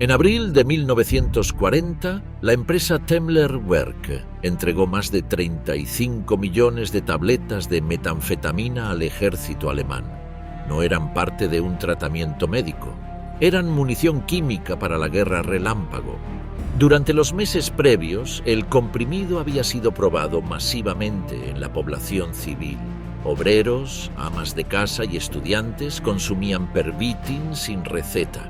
En abril de 1940, la empresa Temmler Werke entregó más de 35 millones de tabletas de metanfetamina al ejército alemán. No eran parte de un tratamiento médico, eran munición química para la guerra relámpago. Durante los meses previos, el comprimido había sido probado masivamente en la población civil. Obreros, amas de casa y estudiantes consumían Pervitin sin receta.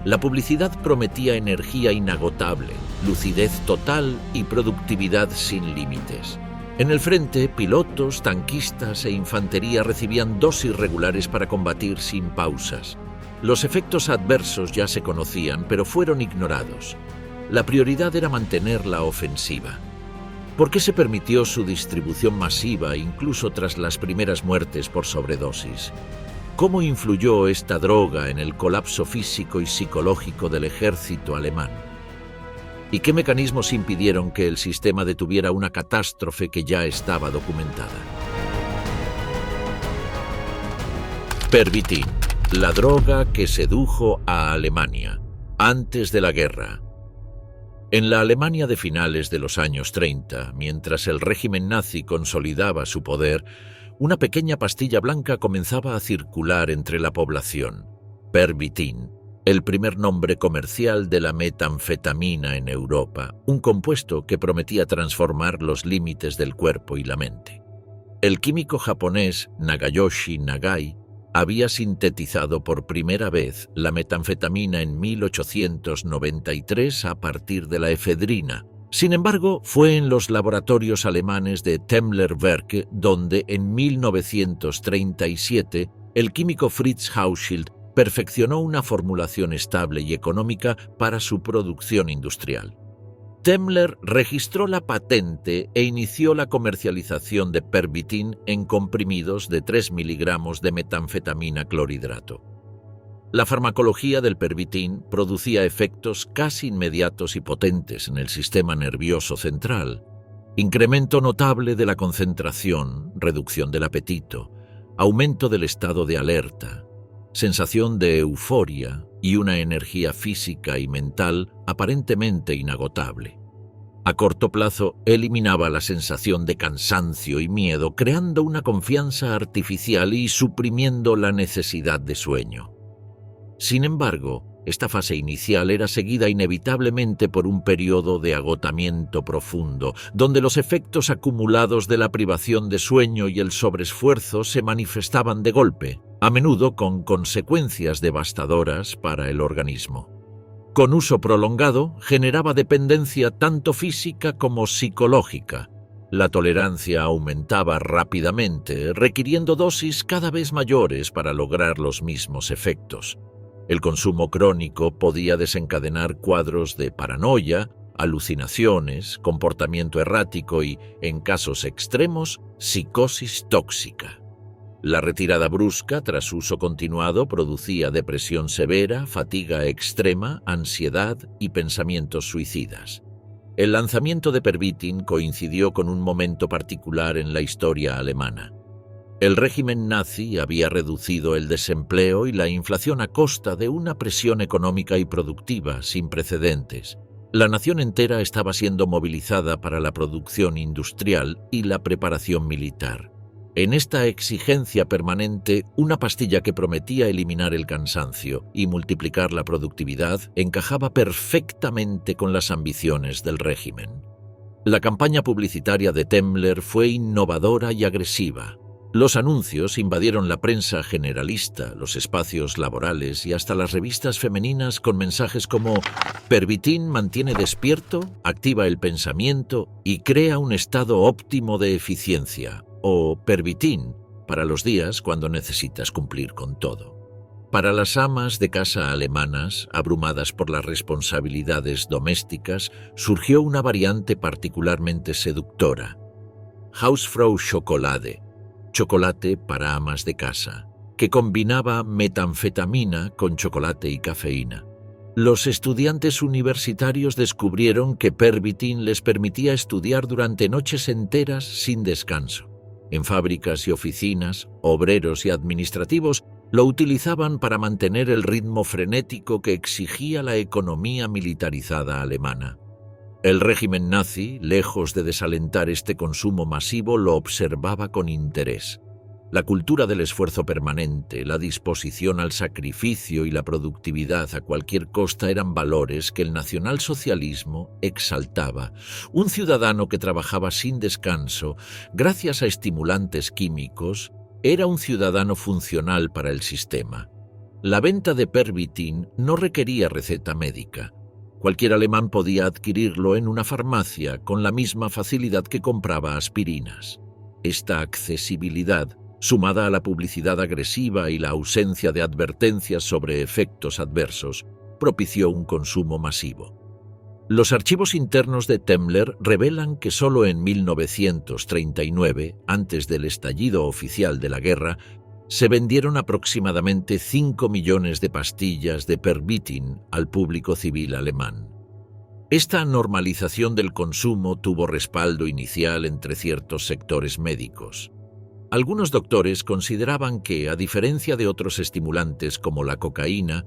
La publicidad prometía energía inagotable, lucidez total y productividad sin límites. En el frente, pilotos, tanquistas e infantería recibían dosis regulares para combatir sin pausas. Los efectos adversos ya se conocían, pero fueron ignorados. La prioridad era mantener la ofensiva. ¿Por qué se permitió su distribución masiva incluso tras las primeras muertes por sobredosis? ¿Cómo influyó esta droga en el colapso físico y psicológico del ejército alemán? ¿Y qué mecanismos impidieron que el sistema detuviera una catástrofe que ya estaba documentada? Pervitin, la droga que sedujo a Alemania antes de la guerra. En la Alemania de finales de los años 30, mientras el régimen nazi consolidaba su poder, una pequeña pastilla blanca comenzaba a circular entre la población. Pervitin, el primer nombre comercial de la metanfetamina en Europa, un compuesto que prometía transformar los límites del cuerpo y la mente. El químico japonés Nagayoshi Nagai había sintetizado por primera vez la metanfetamina en 1893 a partir de la efedrina. Sin embargo, fue en los laboratorios alemanes de Temmler Werke donde, en 1937, el químico Fritz Hauschild perfeccionó una formulación estable y económica para su producción industrial. Temmler registró la patente e inició la comercialización de Pervitin en comprimidos de 3 miligramos de metanfetamina clorhidrato. La farmacología del Pervitin producía efectos casi inmediatos y potentes en el sistema nervioso central. Incremento notable de la concentración, reducción del apetito, aumento del estado de alerta, sensación de euforia y una energía física y mental aparentemente inagotable. A corto plazo, eliminaba la sensación de cansancio y miedo, creando una confianza artificial y suprimiendo la necesidad de sueño. Sin embargo, esta fase inicial era seguida inevitablemente por un periodo de agotamiento profundo, donde los efectos acumulados de la privación de sueño y el sobreesfuerzo se manifestaban de golpe, a menudo con consecuencias devastadoras para el organismo. Con uso prolongado, generaba dependencia tanto física como psicológica. La tolerancia aumentaba rápidamente, requiriendo dosis cada vez mayores para lograr los mismos efectos. El consumo crónico podía desencadenar cuadros de paranoia, alucinaciones, comportamiento errático y, en casos extremos, psicosis tóxica. La retirada brusca tras uso continuado producía depresión severa, fatiga extrema, ansiedad y pensamientos suicidas. El lanzamiento de Pervitin coincidió con un momento particular en la historia alemana. El régimen nazi había reducido el desempleo y la inflación a costa de una presión económica y productiva sin precedentes. La nación entera estaba siendo movilizada para la producción industrial y la preparación militar. En esta exigencia permanente, una pastilla que prometía eliminar el cansancio y multiplicar la productividad encajaba perfectamente con las ambiciones del régimen. La campaña publicitaria de Temmler fue innovadora y agresiva. Los anuncios invadieron la prensa generalista, los espacios laborales y hasta las revistas femeninas con mensajes como «Pervitin mantiene despierto, activa el pensamiento y crea un estado óptimo de eficiencia» o «Pervitin para los días cuando necesitas cumplir con todo». Para las amas de casa alemanas, abrumadas por las responsabilidades domésticas, surgió una variante particularmente seductora: Hausfrau Schokolade, chocolate para amas de casa, que combinaba metanfetamina con chocolate y cafeína. Los estudiantes universitarios descubrieron que Pervitin les permitía estudiar durante noches enteras sin descanso. En fábricas y oficinas, obreros y administrativos Lo utilizaban para mantener el ritmo frenético que exigía la economía militarizada alemana. El régimen nazi, lejos de desalentar este consumo masivo, lo observaba con interés. La cultura del esfuerzo permanente, la disposición al sacrificio y la productividad a cualquier costa eran valores que el nacionalsocialismo exaltaba. Un ciudadano que trabajaba sin descanso, gracias a estimulantes químicos, era un ciudadano funcional para el sistema. La venta de Pervitin no requería receta médica. Cualquier alemán podía adquirirlo en una farmacia con la misma facilidad que compraba aspirinas. Esta accesibilidad, sumada a la publicidad agresiva y la ausencia de advertencias sobre efectos adversos, propició un consumo masivo. Los archivos internos de Temmler revelan que solo en 1939, antes del estallido oficial de la guerra, se vendieron aproximadamente 5 millones de pastillas de Pervitin al público civil alemán. Esta normalización del consumo tuvo respaldo inicial entre ciertos sectores médicos. Algunos doctores consideraban que, a diferencia de otros estimulantes como la cocaína,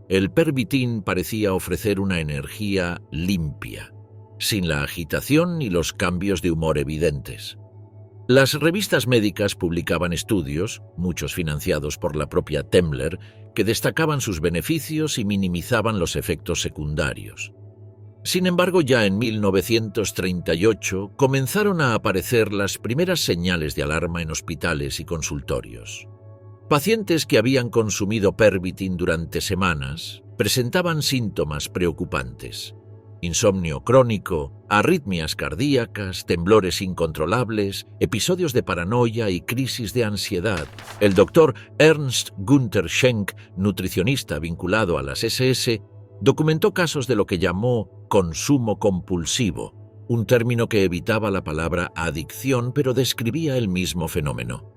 el Pervitin parecía ofrecer una energía limpia, sin la agitación ni los cambios de humor evidentes. Las revistas médicas publicaban estudios, muchos financiados por la propia Temmler, que destacaban sus beneficios y minimizaban los efectos secundarios. Sin embargo, ya en 1938 comenzaron a aparecer las primeras señales de alarma en hospitales y consultorios. Pacientes que habían consumido Pervitin durante semanas presentaban síntomas preocupantes: insomnio crónico, arritmias cardíacas, temblores incontrolables, episodios de paranoia y crisis de ansiedad. El doctor Ernst Günther Schenk, nutricionista vinculado a las SS, documentó casos de lo que llamó consumo compulsivo, un término que evitaba la palabra adicción pero describía el mismo fenómeno.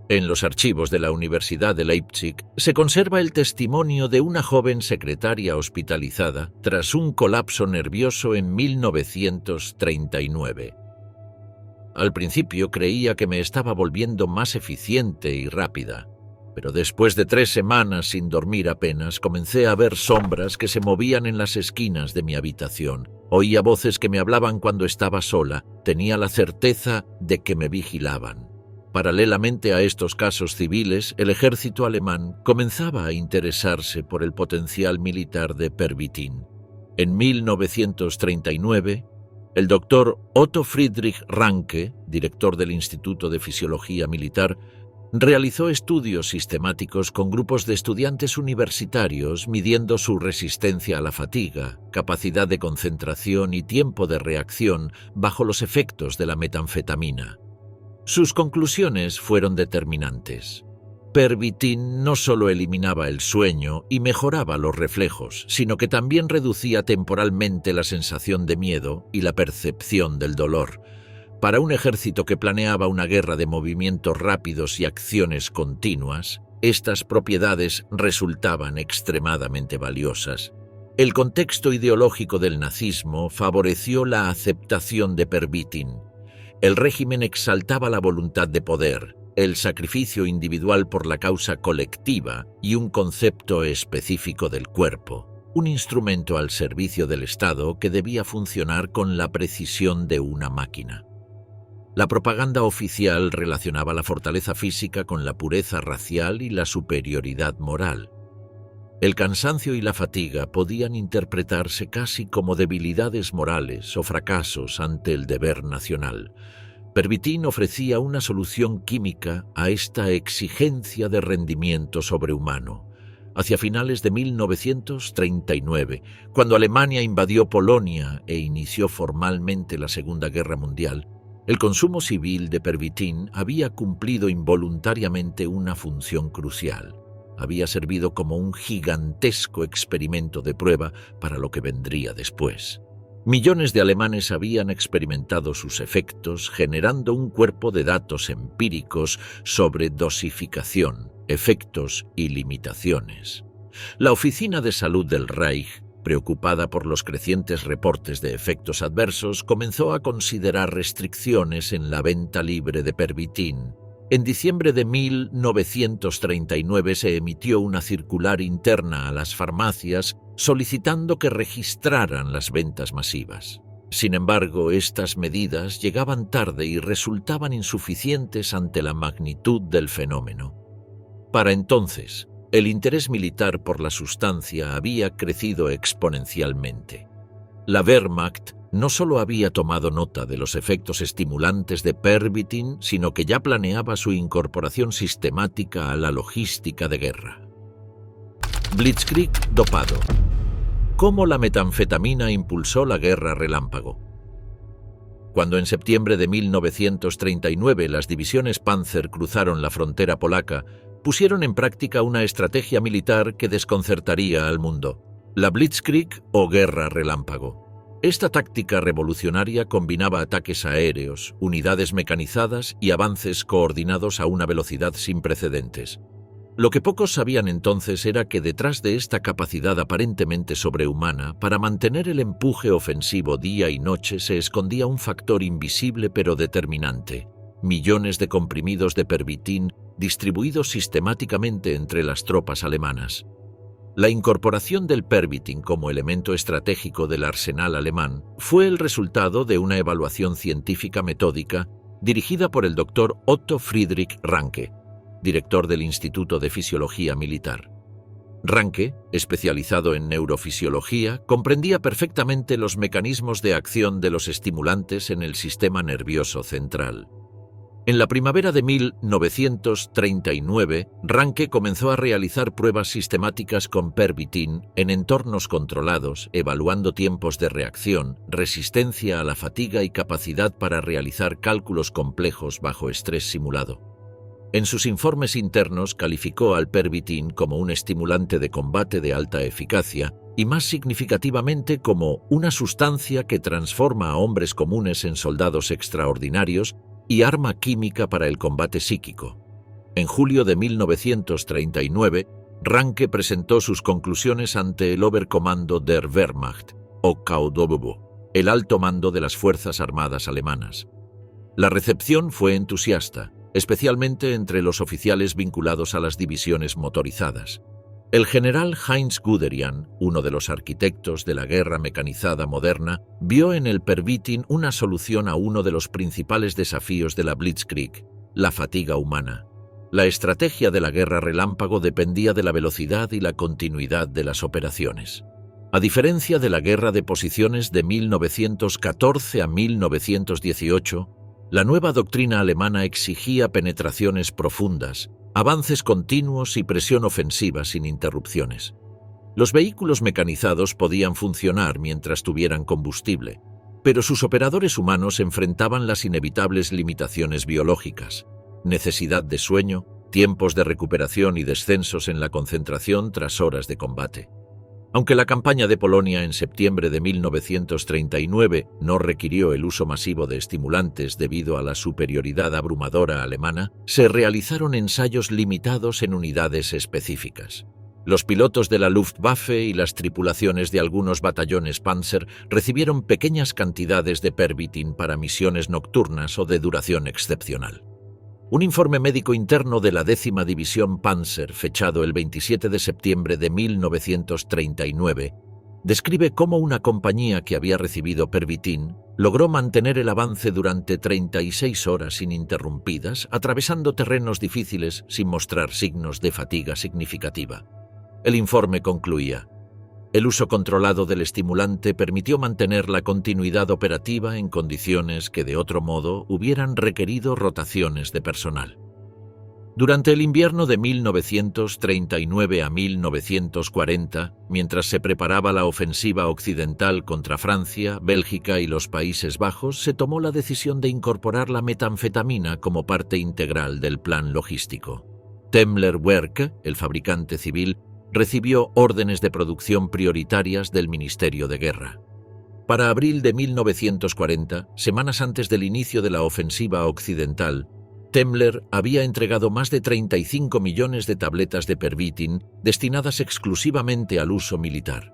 En los archivos de la Universidad de Leipzig se conserva el testimonio de una joven secretaria hospitalizada tras un colapso nervioso en 1939. Al principio creía que me estaba volviendo más eficiente y rápida, pero después de 3 semanas sin dormir apenas, comencé a ver sombras que se movían en las esquinas de mi habitación. Oía voces que me hablaban cuando estaba sola, tenía la certeza de que me vigilaban. Paralelamente a estos casos civiles, el ejército alemán comenzaba a interesarse por el potencial militar de Pervitin. En 1939, el doctor Otto Friedrich Ranke, director del Instituto de Fisiología Militar, realizó estudios sistemáticos con grupos de estudiantes universitarios midiendo su resistencia a la fatiga, capacidad de concentración y tiempo de reacción bajo los efectos de la metanfetamina. Sus conclusiones fueron determinantes. Pervitin no solo eliminaba el sueño y mejoraba los reflejos, sino que también reducía temporalmente la sensación de miedo y la percepción del dolor. Para un ejército que planeaba una guerra de movimientos rápidos y acciones continuas, estas propiedades resultaban extremadamente valiosas. El contexto ideológico del nazismo favoreció la aceptación de Pervitin. El régimen exaltaba la voluntad de poder, el sacrificio individual por la causa colectiva y un concepto específico del cuerpo, un instrumento al servicio del Estado que debía funcionar con la precisión de una máquina. La propaganda oficial relacionaba la fortaleza física con la pureza racial y la superioridad moral. El cansancio y la fatiga podían interpretarse casi como debilidades morales o fracasos ante el deber nacional. Pervitin ofrecía una solución química a esta exigencia de rendimiento sobrehumano. Hacia finales de 1939, cuando Alemania invadió Polonia e inició formalmente la Segunda Guerra Mundial, el consumo civil de Pervitin había cumplido involuntariamente una función crucial. Había servido como un gigantesco experimento de prueba para lo que vendría después. Millones de alemanes habían experimentado sus efectos, generando un cuerpo de datos empíricos sobre dosificación, efectos y limitaciones. La Oficina de Salud del Reich, preocupada por los crecientes reportes de efectos adversos, comenzó a considerar restricciones en la venta libre de Pervitin. En diciembre de 1939 se emitió una circular interna a las farmacias solicitando que registraran las ventas masivas. Sin embargo, estas medidas llegaban tarde y resultaban insuficientes ante la magnitud del fenómeno. Para entonces, el interés militar por la sustancia había crecido exponencialmente. La Wehrmacht no solo había tomado nota de los efectos estimulantes de Pervitin, sino que ya planeaba su incorporación sistemática a la logística de guerra. Blitzkrieg dopado. ¿Cómo la metanfetamina impulsó la guerra relámpago? Cuando en septiembre de 1939 las divisiones Panzer cruzaron la frontera polaca, pusieron en práctica una estrategia militar que desconcertaría al mundo: la Blitzkrieg o guerra relámpago. Esta táctica revolucionaria combinaba ataques aéreos, unidades mecanizadas y avances coordinados a una velocidad sin precedentes. Lo que pocos sabían entonces era que detrás de esta capacidad aparentemente sobrehumana para mantener el empuje ofensivo día y noche se escondía un factor invisible pero determinante: millones de comprimidos de Pervitin distribuidos sistemáticamente entre las tropas alemanas. La incorporación del Pervitin como elemento estratégico del arsenal alemán fue el resultado de una evaluación científica metódica dirigida por el Dr. Otto Friedrich Ranke, director del Instituto de Fisiología Militar. Ranke, especializado en neurofisiología, comprendía perfectamente los mecanismos de acción de los estimulantes en el sistema nervioso central. En la primavera de 1939, Ranke comenzó a realizar pruebas sistemáticas con Pervitin en entornos controlados, evaluando tiempos de reacción, resistencia a la fatiga y capacidad para realizar cálculos complejos bajo estrés simulado. En sus informes internos calificó al Pervitin como un estimulante de combate de alta eficacia y, más significativamente, como una sustancia que transforma a hombres comunes en soldados extraordinarios y arma química para el combate psíquico. En julio de 1939, Ranke presentó sus conclusiones ante el Oberkommando der Wehrmacht, o KODOBO, el alto mando de las Fuerzas Armadas alemanas. La recepción fue entusiasta, especialmente entre los oficiales vinculados a las divisiones motorizadas. El general Heinz Guderian, uno de los arquitectos de la guerra mecanizada moderna, vio en el Pervitin una solución a uno de los principales desafíos de la Blitzkrieg: la fatiga humana. La estrategia de la guerra relámpago dependía de la velocidad y la continuidad de las operaciones. A diferencia de la guerra de posiciones de 1914 a 1918, la nueva doctrina alemana exigía penetraciones profundas, avances continuos y presión ofensiva sin interrupciones. Los vehículos mecanizados podían funcionar mientras tuvieran combustible, pero sus operadores humanos enfrentaban las inevitables limitaciones biológicas: necesidad de sueño, tiempos de recuperación y descensos en la concentración tras horas de combate. Aunque la campaña de Polonia en septiembre de 1939 no requirió el uso masivo de estimulantes debido a la superioridad abrumadora alemana, se realizaron ensayos limitados en unidades específicas. Los pilotos de la Luftwaffe y las tripulaciones de algunos batallones Panzer recibieron pequeñas cantidades de Pervitin para misiones nocturnas o de duración excepcional. Un informe médico interno de la 10ª División Panzer, fechado el 27 de septiembre de 1939, describe cómo una compañía que había recibido Pervitin logró mantener el avance durante 36 horas ininterrumpidas, atravesando terrenos difíciles sin mostrar signos de fatiga significativa. El informe concluía: el uso controlado del estimulante permitió mantener la continuidad operativa en condiciones que de otro modo hubieran requerido rotaciones de personal. Durante el invierno de 1939 a 1940, mientras se preparaba la ofensiva occidental contra Francia, Bélgica y los Países Bajos, se tomó la decisión de incorporar la metanfetamina como parte integral del plan logístico. Temmler-Werke, el fabricante civil, recibió órdenes de producción prioritarias del Ministerio de Guerra. Para abril de 1940, semanas antes del inicio de la ofensiva occidental, Temmler había entregado más de 35 millones de tabletas de Pervitin destinadas exclusivamente al uso militar.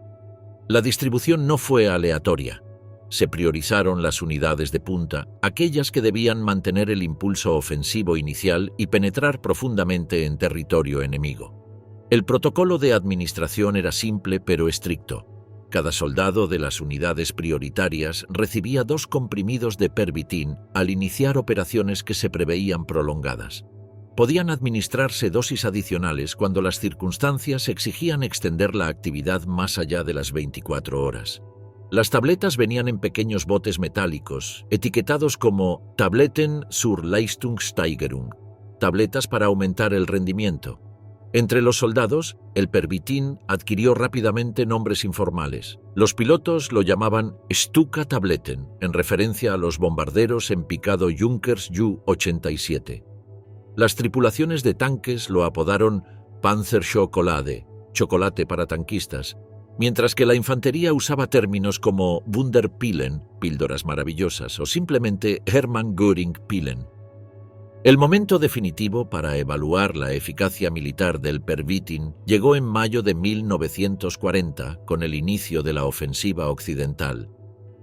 La distribución no fue aleatoria. Se priorizaron las unidades de punta, aquellas que debían mantener el impulso ofensivo inicial y penetrar profundamente en territorio enemigo. El protocolo de administración era simple pero estricto. Cada soldado de las unidades prioritarias recibía 2 comprimidos de Pervitin al iniciar operaciones que se preveían prolongadas. Podían administrarse dosis adicionales cuando las circunstancias exigían extender la actividad más allá de las 24 horas. Las tabletas venían en pequeños botes metálicos, etiquetados como Tabletten zur Leistungssteigerung, tabletas para aumentar el rendimiento. Entre los soldados, el Pervitin adquirió rápidamente nombres informales. Los pilotos lo llamaban Stuka-Tabletten, en referencia a los bombarderos en picado Junkers Ju-87. Las tripulaciones de tanques lo apodaron Panzerschokolade, chocolate para tanquistas, mientras que la infantería usaba términos como Wunderpillen, píldoras maravillosas, o simplemente Hermann Göring-Pillen. El momento definitivo para evaluar la eficacia militar del Pervitin llegó en mayo de 1940 con el inicio de la ofensiva occidental.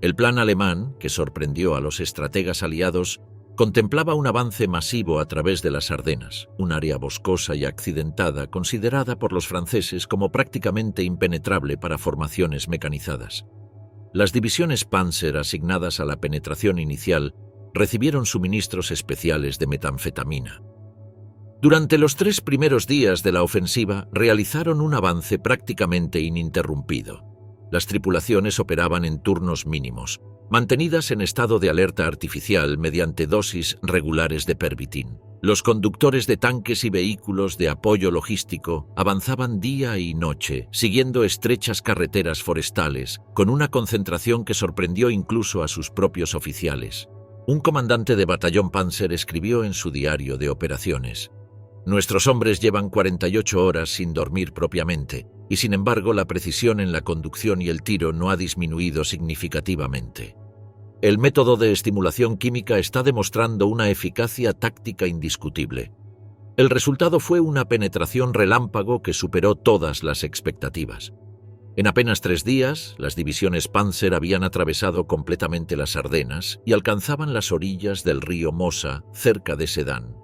El plan alemán, que sorprendió a los estrategas aliados, contemplaba un avance masivo a través de las Ardenas, un área boscosa y accidentada considerada por los franceses como prácticamente impenetrable para formaciones mecanizadas. Las divisiones Panzer asignadas a la penetración inicial recibieron suministros especiales de metanfetamina. Durante los 3 primeros días de la ofensiva realizaron un avance prácticamente ininterrumpido. Las tripulaciones operaban en turnos mínimos, mantenidas en estado de alerta artificial mediante dosis regulares de Pervitin. Los conductores de tanques y vehículos de apoyo logístico avanzaban día y noche, siguiendo estrechas carreteras forestales, con una concentración que sorprendió incluso a sus propios oficiales. Un comandante de batallón Panzer escribió en su diario de operaciones: «Nuestros hombres llevan 48 horas sin dormir propiamente, y sin embargo la precisión en la conducción y el tiro no ha disminuido significativamente. El método de estimulación química está demostrando una eficacia táctica indiscutible. El resultado fue una penetración relámpago que superó todas las expectativas. En apenas 3 días, las divisiones Panzer habían atravesado completamente las Ardenas y alcanzaban las orillas del río Mosa, cerca de Sedan.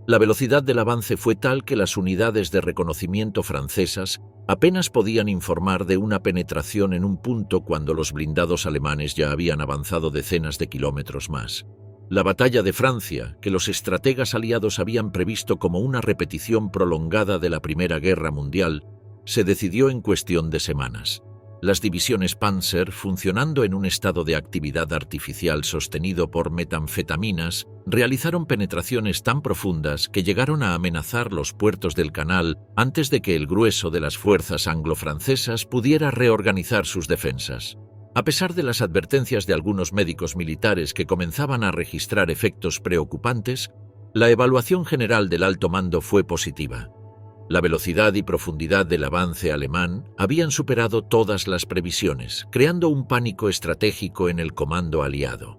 La velocidad del avance fue tal que las unidades de reconocimiento francesas apenas podían informar de una penetración en un punto cuando los blindados alemanes ya habían avanzado decenas de kilómetros más. La batalla de Francia, que los estrategas aliados habían previsto como una repetición prolongada de la Primera Guerra Mundial, se decidió en cuestión de semanas. Las divisiones Panzer, funcionando en un estado de actividad artificial sostenido por metanfetaminas, realizaron penetraciones tan profundas que llegaron a amenazar los puertos del canal antes de que el grueso de las fuerzas anglo-francesas pudiera reorganizar sus defensas. A pesar de las advertencias de algunos médicos militares que comenzaban a registrar efectos preocupantes, la evaluación general del alto mando fue positiva. La velocidad y profundidad del avance alemán habían superado todas las previsiones, creando un pánico estratégico en el comando aliado.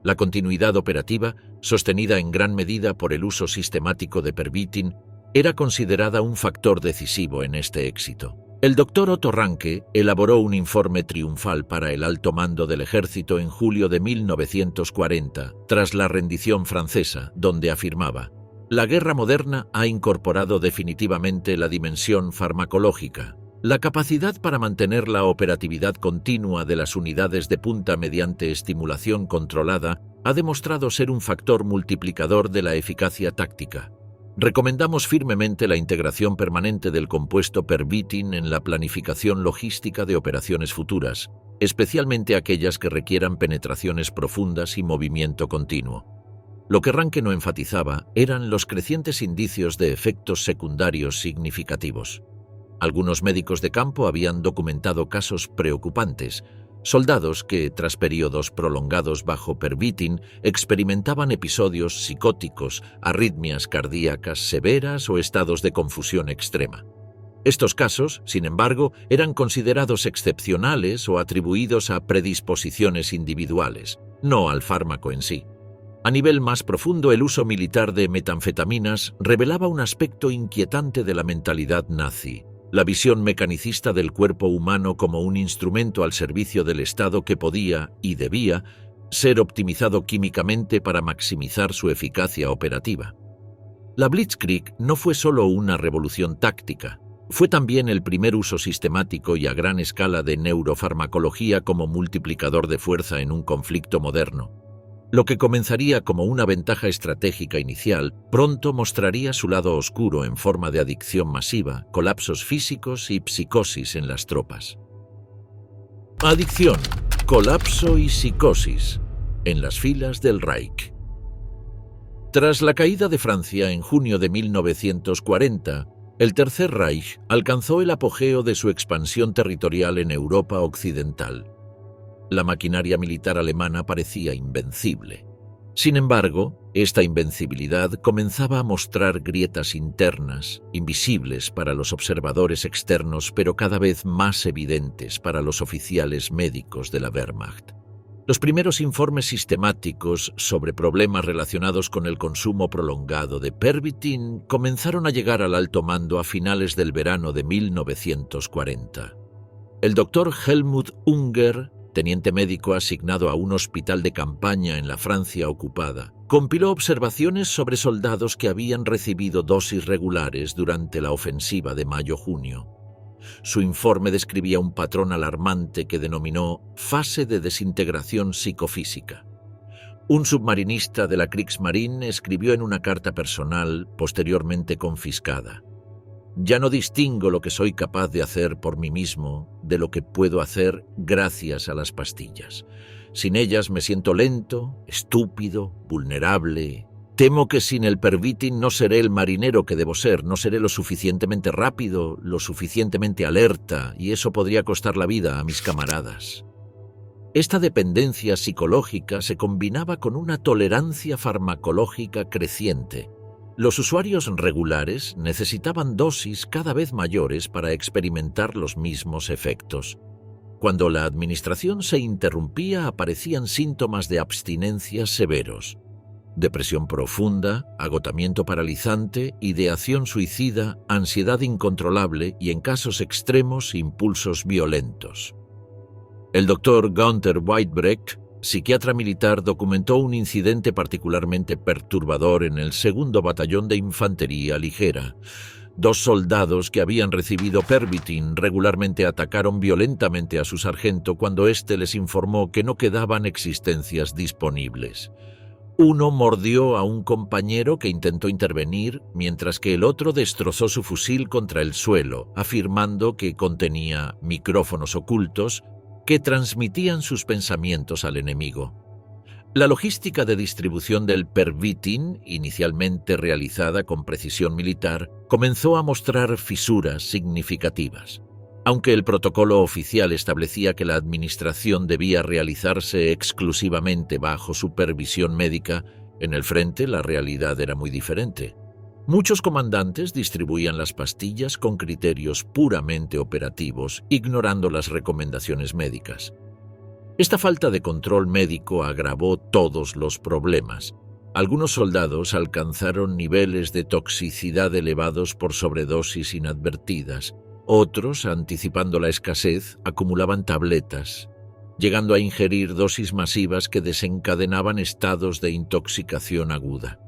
La continuidad operativa, sostenida en gran medida por el uso sistemático de Pervitin, era considerada un factor decisivo en este éxito. El doctor Otto Ranke elaboró un informe triunfal para el alto mando del ejército en julio de 1940, tras la rendición francesa, donde afirmaba: «La guerra moderna ha incorporado definitivamente la dimensión farmacológica. La capacidad para mantener la operatividad continua de las unidades de punta mediante estimulación controlada ha demostrado ser un factor multiplicador de la eficacia táctica. Recomendamos firmemente la integración permanente del compuesto Pervitin en la planificación logística de operaciones futuras, especialmente aquellas que requieran penetraciones profundas y movimiento continuo». Lo que Ranke no enfatizaba eran los crecientes indicios de efectos secundarios significativos. Algunos médicos de campo habían documentado casos preocupantes, soldados que, tras periodos prolongados bajo Pervitin, experimentaban episodios psicóticos, arritmias cardíacas severas o estados de confusión extrema. Estos casos, sin embargo, eran considerados excepcionales o atribuidos a predisposiciones individuales, no al fármaco en sí. A nivel más profundo, el uso militar de metanfetaminas revelaba un aspecto inquietante de la mentalidad nazi. La visión mecanicista del cuerpo humano como un instrumento al servicio del Estado que podía y debía ser optimizado químicamente para maximizar su eficacia operativa. La Blitzkrieg no fue solo una revolución táctica, fue también el primer uso sistemático y a gran escala de neurofarmacología como multiplicador de fuerza en un conflicto moderno. Lo que comenzaría como una ventaja estratégica inicial, pronto mostraría su lado oscuro en forma de adicción masiva, colapsos físicos y psicosis en las tropas. Adicción, colapso y psicosis en las filas del Reich. Tras la caída de Francia en junio de 1940, el Tercer Reich alcanzó el apogeo de su expansión territorial en Europa occidental. La maquinaria militar alemana parecía invencible. Sin embargo, esta invencibilidad comenzaba a mostrar grietas internas, invisibles para los observadores externos, pero cada vez más evidentes para los oficiales médicos de la Wehrmacht. Los primeros informes sistemáticos sobre problemas relacionados con el consumo prolongado de Pervitin comenzaron a llegar al alto mando a finales del verano de 1940. El doctor Helmut Unger, teniente médico asignado a un hospital de campaña en la Francia ocupada, compiló observaciones sobre soldados que habían recibido dosis regulares durante la ofensiva de mayo-junio. Su informe describía un patrón alarmante que denominó fase de desintegración psicofísica. Un submarinista de la Kriegsmarine escribió en una carta personal, posteriormente confiscada: «Ya no distingo lo que soy capaz de hacer por mí mismo de lo que puedo hacer gracias a las pastillas. Sin ellas me siento lento, estúpido, vulnerable. Temo que sin el Pervitin no seré el marinero que debo ser, no seré lo suficientemente rápido, lo suficientemente alerta, y eso podría costar la vida a mis camaradas». Esta dependencia psicológica se combinaba con una tolerancia farmacológica creciente. Los usuarios regulares necesitaban dosis cada vez mayores para experimentar los mismos efectos. Cuando la administración se interrumpía, aparecían síntomas de abstinencia severos: depresión profunda, agotamiento paralizante, ideación suicida, ansiedad incontrolable y, en casos extremos, impulsos violentos. El doctor Gunther Weitbrecht, psiquiatra militar, documentó un incidente particularmente perturbador en el 2º Batallón de Infantería Ligera. 2 soldados que habían recibido Pervitin regularmente atacaron violentamente a su sargento cuando éste les informó que no quedaban existencias disponibles. Uno mordió a un compañero que intentó intervenir, mientras que el otro destrozó su fusil contra el suelo, afirmando que contenía micrófonos ocultos que transmitían sus pensamientos al enemigo. La logística de distribución del Pervitin, inicialmente realizada con precisión militar, comenzó a mostrar fisuras significativas. Aunque el protocolo oficial establecía que la administración debía realizarse exclusivamente bajo supervisión médica, en el frente la realidad era muy diferente. Muchos comandantes distribuían las pastillas con criterios puramente operativos, ignorando las recomendaciones médicas. Esta falta de control médico agravó todos los problemas. Algunos soldados alcanzaron niveles de toxicidad elevados por sobredosis inadvertidas. Otros, anticipando la escasez, acumulaban tabletas, llegando a ingerir dosis masivas que desencadenaban estados de intoxicación aguda.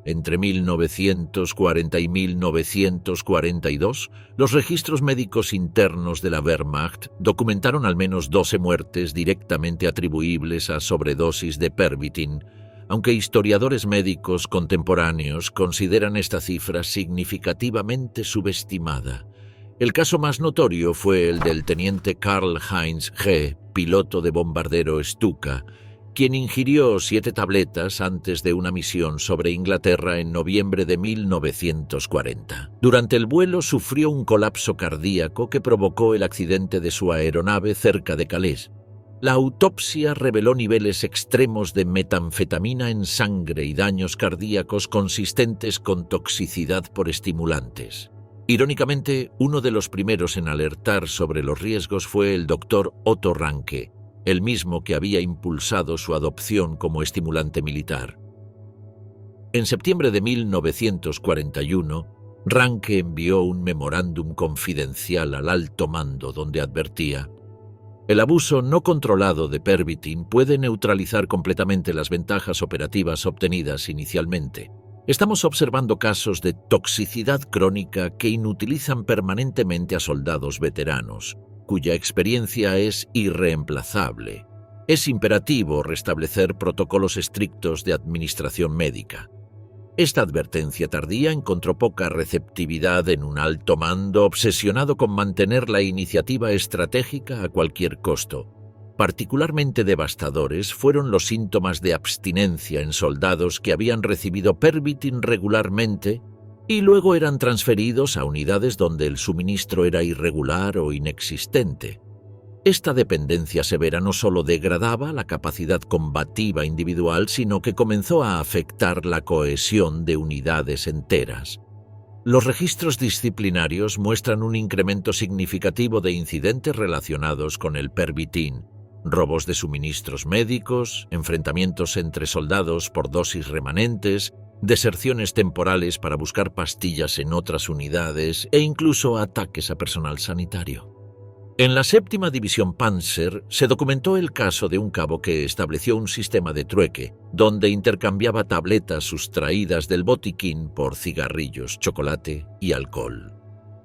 Entre 1940 y 1942, los registros médicos internos de la Wehrmacht documentaron al menos 12 muertes directamente atribuibles a sobredosis de Pervitin, aunque historiadores médicos contemporáneos consideran esta cifra significativamente subestimada. El caso más notorio fue el del teniente Karl-Heinz G., piloto de bombardero Stuka, quien ingirió 7 tabletas antes de una misión sobre Inglaterra en noviembre de 1940. Durante el vuelo sufrió un colapso cardíaco que provocó el accidente de su aeronave cerca de Calais. La autopsia reveló niveles extremos de metanfetamina en sangre y daños cardíacos consistentes con toxicidad por estimulantes. Irónicamente, uno de los primeros en alertar sobre los riesgos fue el doctor Otto Ranke, el mismo que había impulsado su adopción como estimulante militar. En septiembre de 1941, Ranke envió un memorándum confidencial al alto mando donde advertía: el abuso no controlado de Pervitin puede neutralizar completamente las ventajas operativas obtenidas inicialmente. Estamos observando casos de toxicidad crónica que inutilizan permanentemente a soldados veteranos, cuya experiencia es irreemplazable. Es imperativo restablecer protocolos estrictos de administración médica. Esta advertencia tardía encontró poca receptividad en un alto mando obsesionado con mantener la iniciativa estratégica a cualquier costo. Particularmente devastadores fueron los síntomas de abstinencia en soldados que habían recibido Pervitin regularmente y luego eran transferidos a unidades donde el suministro era irregular o inexistente. Esta dependencia severa no solo degradaba la capacidad combativa individual, sino que comenzó a afectar la cohesión de unidades enteras. Los registros disciplinarios muestran un incremento significativo de incidentes relacionados con el Pervitin: robos de suministros médicos, enfrentamientos entre soldados por dosis remanentes, deserciones temporales para buscar pastillas en otras unidades e incluso ataques a personal sanitario. En la 7ª División Panzer se documentó el caso de un cabo que estableció un sistema de trueque donde intercambiaba tabletas sustraídas del botiquín por cigarrillos, chocolate y alcohol.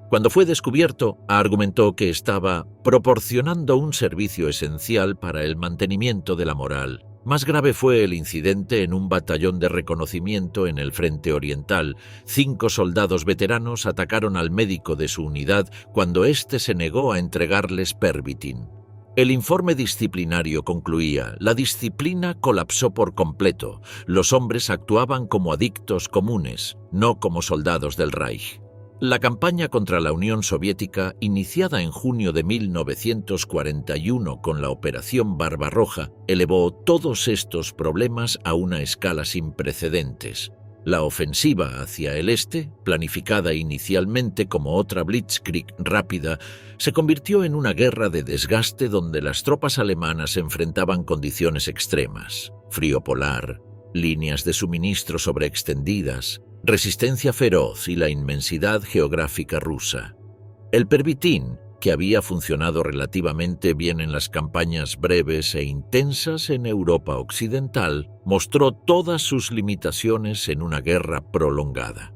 Cuando fue descubierto, argumentó que estaba proporcionando un servicio esencial para el mantenimiento de la moral. Más grave fue el incidente en un batallón de reconocimiento en el Frente Oriental. 5 soldados veteranos atacaron al médico de su unidad cuando éste se negó a entregarles Pervitin. El informe disciplinario concluía: la disciplina colapsó por completo. Los hombres actuaban como adictos comunes, no como soldados del Reich. La campaña contra la Unión Soviética, iniciada en junio de 1941 con la Operación Barbarroja, elevó todos estos problemas a una escala sin precedentes. La ofensiva hacia el este, planificada inicialmente como otra blitzkrieg rápida, se convirtió en una guerra de desgaste donde las tropas alemanas enfrentaban condiciones extremas: frío polar, líneas de suministro sobreextendidas, resistencia feroz y la inmensidad geográfica rusa. El Pervitin, que había funcionado relativamente bien en las campañas breves e intensas en Europa Occidental, mostró todas sus limitaciones en una guerra prolongada.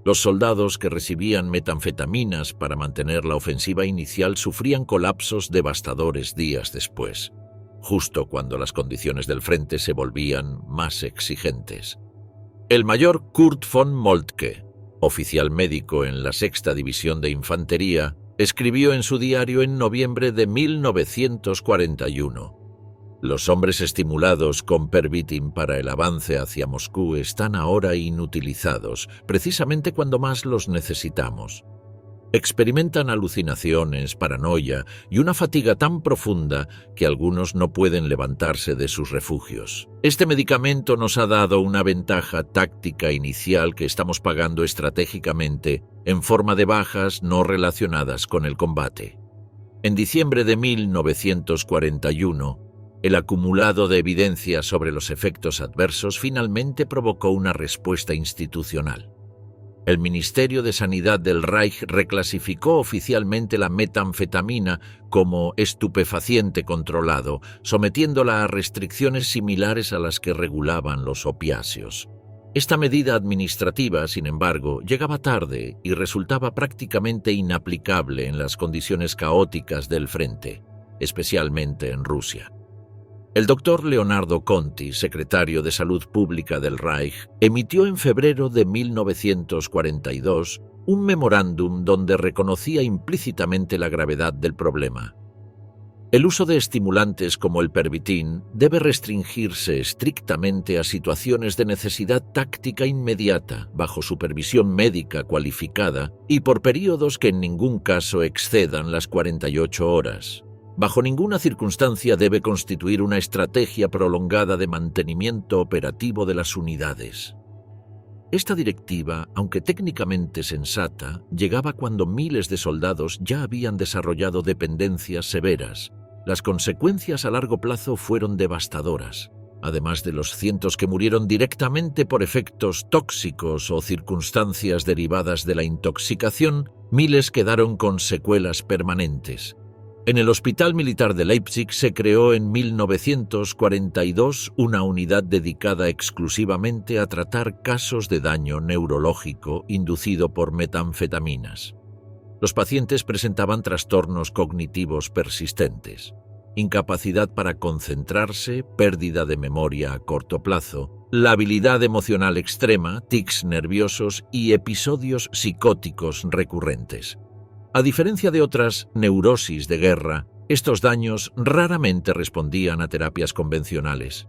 Los soldados que recibían metanfetaminas para mantener la ofensiva inicial sufrían colapsos devastadores días después, justo cuando las condiciones del frente se volvían más exigentes. El mayor Kurt von Moltke, oficial médico en la 6ª División de Infantería, escribió en su diario en noviembre de 1941: los hombres estimulados con Pervitin para el avance hacia Moscú están ahora inutilizados, precisamente cuando más los necesitamos. Experimentan alucinaciones, paranoia y una fatiga tan profunda que algunos no pueden levantarse de sus refugios. Este medicamento nos ha dado una ventaja táctica inicial que estamos pagando estratégicamente en forma de bajas no relacionadas con el combate. En diciembre de 1941, el acumulado de evidencia sobre los efectos adversos finalmente provocó una respuesta institucional. El Ministerio de Sanidad del Reich reclasificó oficialmente la metanfetamina como estupefaciente controlado, sometiéndola a restricciones similares a las que regulaban los opiáceos. Esta medida administrativa, sin embargo, llegaba tarde y resultaba prácticamente inaplicable en las condiciones caóticas del frente, especialmente en Rusia. El doctor Leonardo Conti, secretario de Salud Pública del Reich, emitió en febrero de 1942 un memorándum donde reconocía implícitamente la gravedad del problema. El uso de estimulantes como el Pervitin debe restringirse estrictamente a situaciones de necesidad táctica inmediata, bajo supervisión médica cualificada y por períodos que en ningún caso excedan las 48 horas. Bajo ninguna circunstancia debe constituir una estrategia prolongada de mantenimiento operativo de las unidades. Esta directiva, aunque técnicamente sensata, llegaba cuando miles de soldados ya habían desarrollado dependencias severas. Las consecuencias a largo plazo fueron devastadoras. Además de los cientos que murieron directamente por efectos tóxicos o circunstancias derivadas de la intoxicación, miles quedaron con secuelas permanentes. En el Hospital Militar de Leipzig se creó en 1942 una unidad dedicada exclusivamente a tratar casos de daño neurológico inducido por metanfetaminas. Los pacientes presentaban trastornos cognitivos persistentes, incapacidad para concentrarse, pérdida de memoria a corto plazo, labilidad emocional extrema, tics nerviosos y episodios psicóticos recurrentes. A diferencia de otras neurosis de guerra, estos daños raramente respondían a terapias convencionales.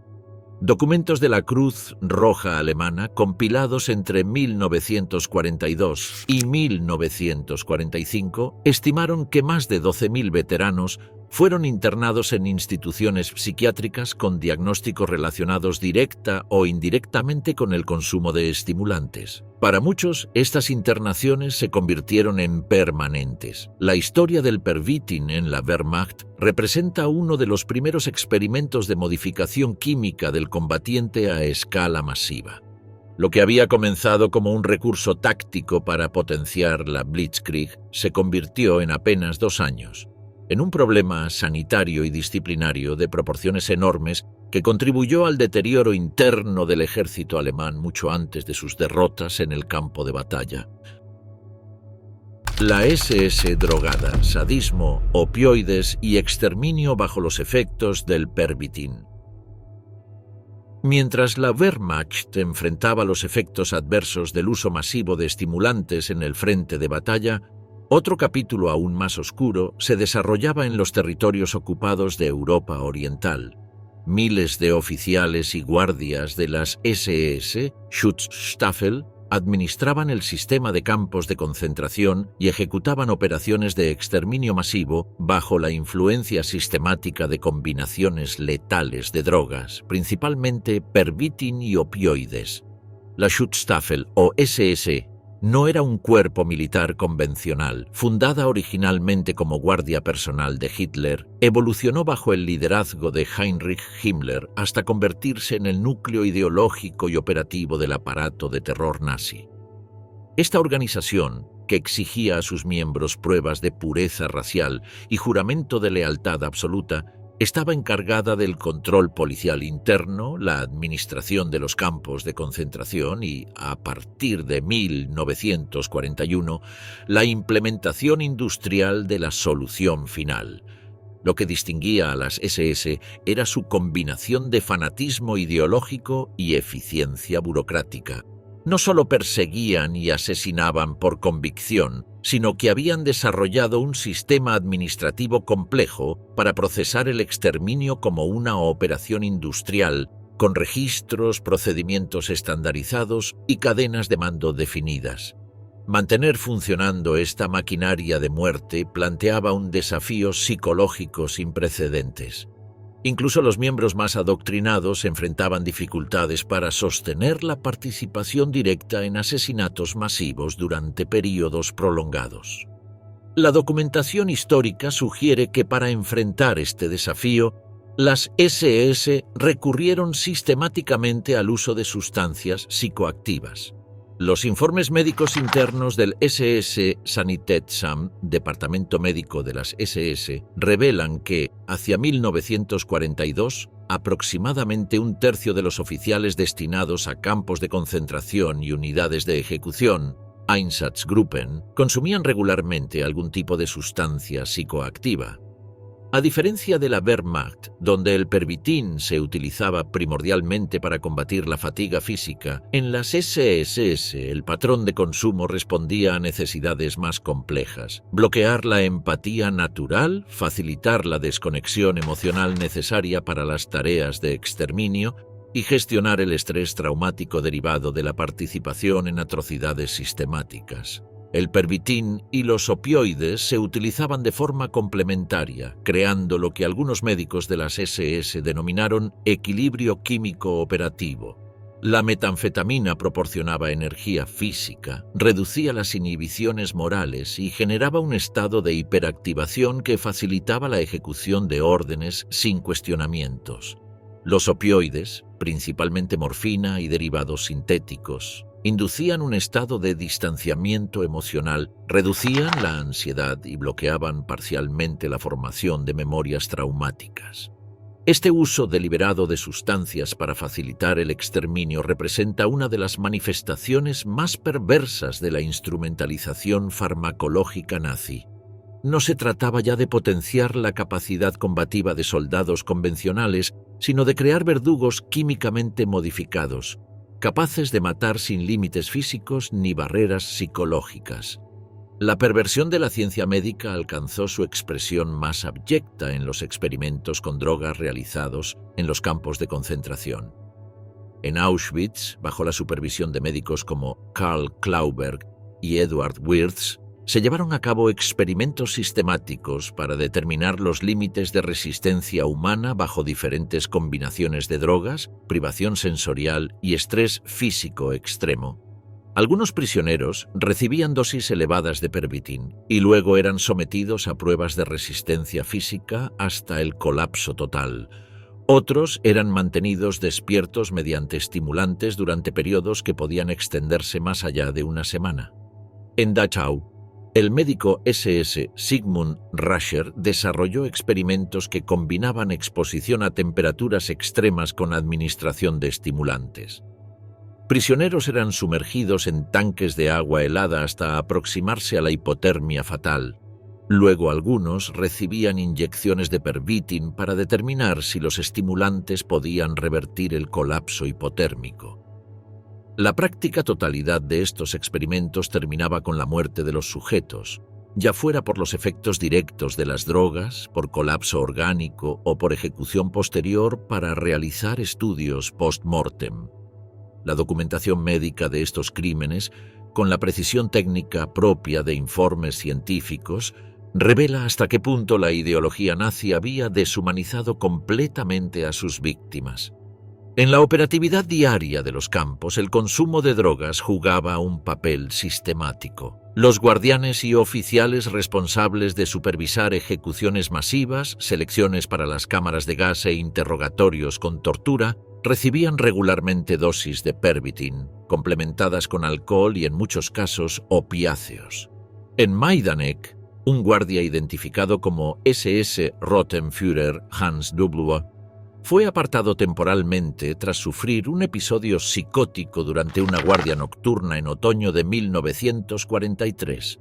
Documentos de la Cruz Roja Alemana, compilados entre 1942 y 1945, estimaron que más de 12.000 veteranos fueron internados en instituciones psiquiátricas con diagnósticos relacionados directa o indirectamente con el consumo de estimulantes. Para muchos, estas internaciones se convirtieron en permanentes. La historia del Pervitin en la Wehrmacht representa uno de los primeros experimentos de modificación química del combatiente a escala masiva. Lo que había comenzado como un recurso táctico para potenciar la Blitzkrieg se convirtió en apenas 2 años en un problema sanitario y disciplinario de proporciones enormes que contribuyó al deterioro interno del ejército alemán mucho antes de sus derrotas en el campo de batalla. La SS drogada, sadismo, opioides y exterminio bajo los efectos del Pervitin. Mientras la Wehrmacht enfrentaba los efectos adversos del uso masivo de estimulantes en el frente de batalla, otro capítulo aún más oscuro se desarrollaba en los territorios ocupados de Europa Oriental. Miles de oficiales y guardias de las SS, Schutzstaffel, administraban el sistema de campos de concentración y ejecutaban operaciones de exterminio masivo bajo la influencia sistemática de combinaciones letales de drogas, principalmente Pervitin y opioides. La Schutzstaffel o SS no era un cuerpo militar convencional. Fundada originalmente como guardia personal de Hitler, evolucionó bajo el liderazgo de Heinrich Himmler hasta convertirse en el núcleo ideológico y operativo del aparato de terror nazi. Esta organización, que exigía a sus miembros pruebas de pureza racial y juramento de lealtad absoluta, estaba encargada del control policial interno, la administración de los campos de concentración y, a partir de 1941, la implementación industrial de la solución final. Lo que distinguía a las SS era su combinación de fanatismo ideológico y eficiencia burocrática. No solo perseguían y asesinaban por convicción, sino que habían desarrollado un sistema administrativo complejo para procesar el exterminio como una operación industrial, con registros, procedimientos estandarizados y cadenas de mando definidas. Mantener funcionando esta maquinaria de muerte planteaba un desafío psicológico sin precedentes. Incluso los miembros más adoctrinados enfrentaban dificultades para sostener la participación directa en asesinatos masivos durante períodos prolongados. La documentación histórica sugiere que para enfrentar este desafío, las SS recurrieron sistemáticamente al uso de sustancias psicoactivas. Los informes médicos internos del SS Sanitätsamt, Departamento Médico de las SS, revelan que, hacia 1942, aproximadamente un tercio de los oficiales destinados a campos de concentración y unidades de ejecución, Einsatzgruppen, consumían regularmente algún tipo de sustancia psicoactiva. A diferencia de la Wehrmacht, donde el Pervitin se utilizaba primordialmente para combatir la fatiga física, en las SS el patrón de consumo respondía a necesidades más complejas: bloquear la empatía natural, facilitar la desconexión emocional necesaria para las tareas de exterminio y gestionar el estrés traumático derivado de la participación en atrocidades sistemáticas. El Pervitin y los opioides se utilizaban de forma complementaria, creando lo que algunos médicos de las SS denominaron equilibrio químico operativo. La metanfetamina proporcionaba energía física, reducía las inhibiciones morales y generaba un estado de hiperactivación que facilitaba la ejecución de órdenes sin cuestionamientos. Los opioides, principalmente morfina y derivados sintéticos, inducían un estado de distanciamiento emocional, reducían la ansiedad y bloqueaban parcialmente la formación de memorias traumáticas. Este uso deliberado de sustancias para facilitar el exterminio representa una de las manifestaciones más perversas de la instrumentalización farmacológica nazi. No se trataba ya de potenciar la capacidad combativa de soldados convencionales, sino de crear verdugos químicamente modificados, capaces de matar sin límites físicos ni barreras psicológicas. La perversión de la ciencia médica alcanzó su expresión más abyecta en los experimentos con drogas realizados en los campos de concentración. En Auschwitz, bajo la supervisión de médicos como Karl Klauberg y Eduard Wirtz, se llevaron a cabo experimentos sistemáticos para determinar los límites de resistencia humana bajo diferentes combinaciones de drogas, privación sensorial y estrés físico extremo. Algunos prisioneros recibían dosis elevadas de Pervitin y luego eran sometidos a pruebas de resistencia física hasta el colapso total. Otros eran mantenidos despiertos mediante estimulantes durante periodos que podían extenderse más allá de una semana. En Dachau, el médico SS Sigmund Rascher desarrolló experimentos que combinaban exposición a temperaturas extremas con administración de estimulantes. Prisioneros eran sumergidos en tanques de agua helada hasta aproximarse a la hipotermia fatal. Luego algunos recibían inyecciones de Pervitin para determinar si los estimulantes podían revertir el colapso hipotérmico. La práctica totalidad de estos experimentos terminaba con la muerte de los sujetos, ya fuera por los efectos directos de las drogas, por colapso orgánico o por ejecución posterior para realizar estudios post-mortem. La documentación médica de estos crímenes, con la precisión técnica propia de informes científicos, revela hasta qué punto la ideología nazi había deshumanizado completamente a sus víctimas. En la operatividad diaria de los campos, el consumo de drogas jugaba un papel sistemático. Los guardianes y oficiales responsables de supervisar ejecuciones masivas, selecciones para las cámaras de gas e interrogatorios con tortura, recibían regularmente dosis de Pervitin, complementadas con alcohol y en muchos casos opiáceos. En Majdanek, un guardia identificado como SS Rotenführer Hans Dublow fue apartado temporalmente tras sufrir un episodio psicótico durante una guardia nocturna en otoño de 1943.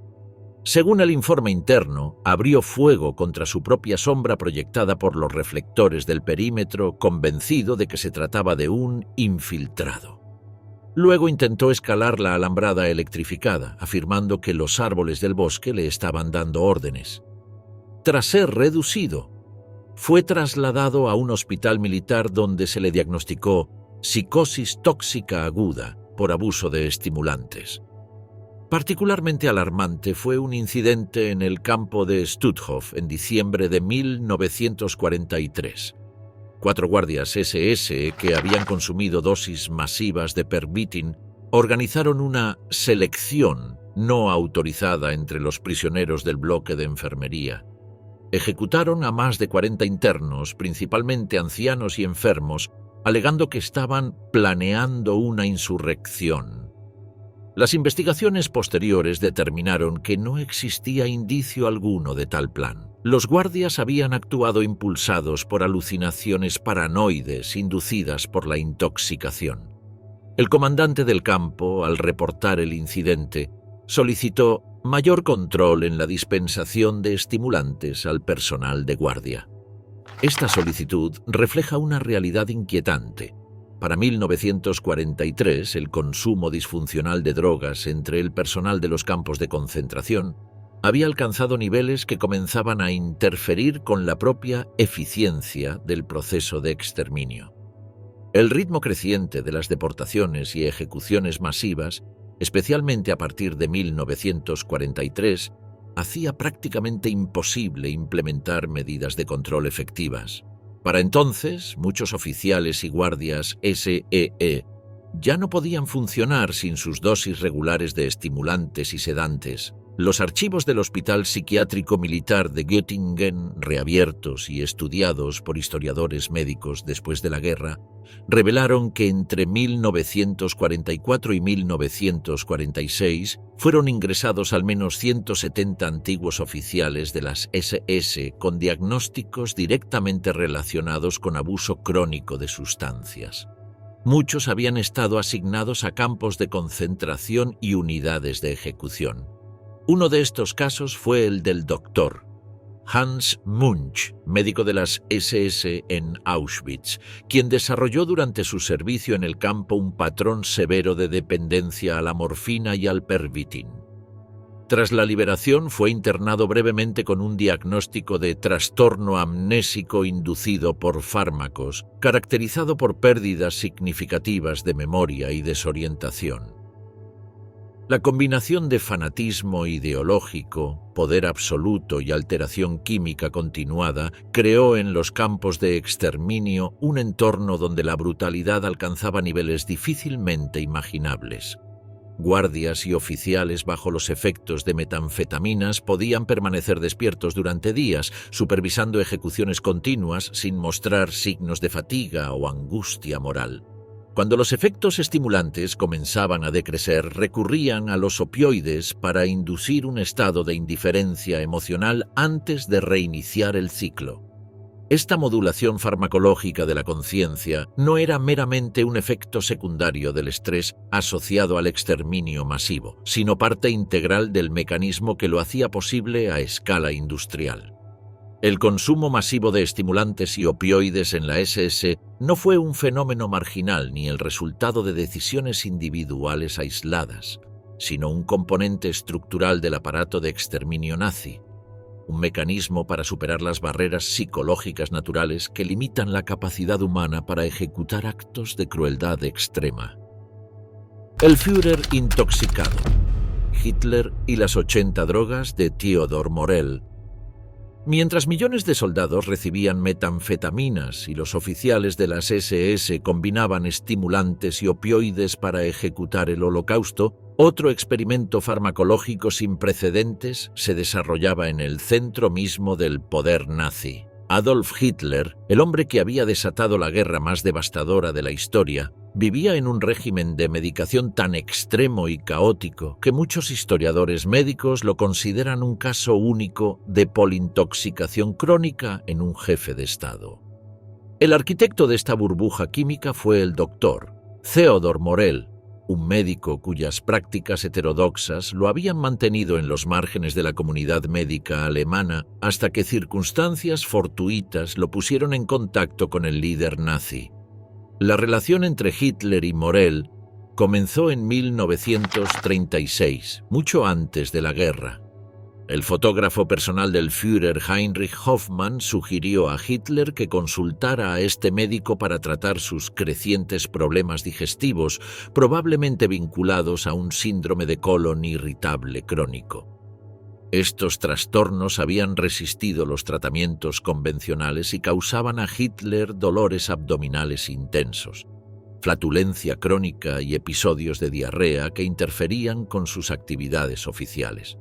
Según el informe interno, abrió fuego contra su propia sombra proyectada por los reflectores del perímetro, convencido de que se trataba de un infiltrado. Luego intentó escalar la alambrada electrificada, afirmando que los árboles del bosque le estaban dando órdenes. Tras ser reducido, fue trasladado a un hospital militar donde se le diagnosticó psicosis tóxica aguda por abuso de estimulantes. Particularmente alarmante fue un incidente en el campo de Stutthof en diciembre de 1943. 4 guardias SS que habían consumido dosis masivas de Pervitin organizaron una selección no autorizada entre los prisioneros del bloque de enfermería. Ejecutaron a más de 40 internos, principalmente ancianos y enfermos, alegando que estaban planeando una insurrección. Las investigaciones posteriores determinaron que no existía indicio alguno de tal plan. Los guardias habían actuado impulsados por alucinaciones paranoides inducidas por la intoxicación. El comandante del campo, al reportar el incidente, solicitó mayor control en la dispensación de estimulantes al personal de guardia. Esta solicitud refleja una realidad inquietante. Para 1943, el consumo disfuncional de drogas entre el personal de los campos de concentración había alcanzado niveles que comenzaban a interferir con la propia eficiencia del proceso de exterminio. El ritmo creciente de las deportaciones y ejecuciones masivas, especialmente a partir de 1943, hacía prácticamente imposible implementar medidas de control efectivas. Para entonces, muchos oficiales y guardias SEE ya no podían funcionar sin sus dosis regulares de estimulantes y sedantes. Los archivos del Hospital Psiquiátrico Militar de Göttingen, reabiertos y estudiados por historiadores médicos después de la guerra, revelaron que entre 1944 y 1946 fueron ingresados al menos 170 antiguos oficiales de las SS con diagnósticos directamente relacionados con abuso crónico de sustancias. Muchos habían estado asignados a campos de concentración y unidades de ejecución. Uno de estos casos fue el del doctor Hans Munch, médico de las SS en Auschwitz, quien desarrolló durante su servicio en el campo un patrón severo de dependencia a la morfina y al Pervitin. Tras la liberación fue internado brevemente con un diagnóstico de trastorno amnésico inducido por fármacos, caracterizado por pérdidas significativas de memoria y desorientación. La combinación de fanatismo ideológico, poder absoluto y alteración química continuada creó en los campos de exterminio un entorno donde la brutalidad alcanzaba niveles difícilmente imaginables. Guardias y oficiales bajo los efectos de metanfetaminas podían permanecer despiertos durante días, supervisando ejecuciones continuas sin mostrar signos de fatiga o angustia moral. Cuando los efectos estimulantes comenzaban a decrecer, recurrían a los opioides para inducir un estado de indiferencia emocional antes de reiniciar el ciclo. Esta modulación farmacológica de la conciencia no era meramente un efecto secundario del estrés asociado al exterminio masivo, sino parte integral del mecanismo que lo hacía posible a escala industrial. El consumo masivo de estimulantes y opioides en la SS no fue un fenómeno marginal ni el resultado de decisiones individuales aisladas, sino un componente estructural del aparato de exterminio nazi, un mecanismo para superar las barreras psicológicas naturales que limitan la capacidad humana para ejecutar actos de crueldad extrema. El Führer intoxicado, Hitler y las 80 drogas de Theodor Morell. Mientras millones de soldados recibían metanfetaminas y los oficiales de las SS combinaban estimulantes y opioides para ejecutar el Holocausto, otro experimento farmacológico sin precedentes se desarrollaba en el centro mismo del poder nazi. Adolf Hitler, el hombre que había desatado la guerra más devastadora de la historia, vivía en un régimen de medicación tan extremo y caótico que muchos historiadores médicos lo consideran un caso único de polintoxicación crónica en un jefe de Estado. El arquitecto de esta burbuja química fue el doctor Theodor Morell, un médico cuyas prácticas heterodoxas lo habían mantenido en los márgenes de la comunidad médica alemana hasta que circunstancias fortuitas lo pusieron en contacto con el líder nazi. La relación entre Hitler y Morell comenzó en 1936, mucho antes de la guerra. El fotógrafo personal del Führer, Heinrich Hoffmann, sugirió a Hitler que consultara a este médico para tratar sus crecientes problemas digestivos, probablemente vinculados a un síndrome de colon irritable crónico. Estos trastornos habían resistido los tratamientos convencionales y causaban a Hitler dolores abdominales intensos, flatulencia crónica y episodios de diarrea que interferían con sus actividades oficiales.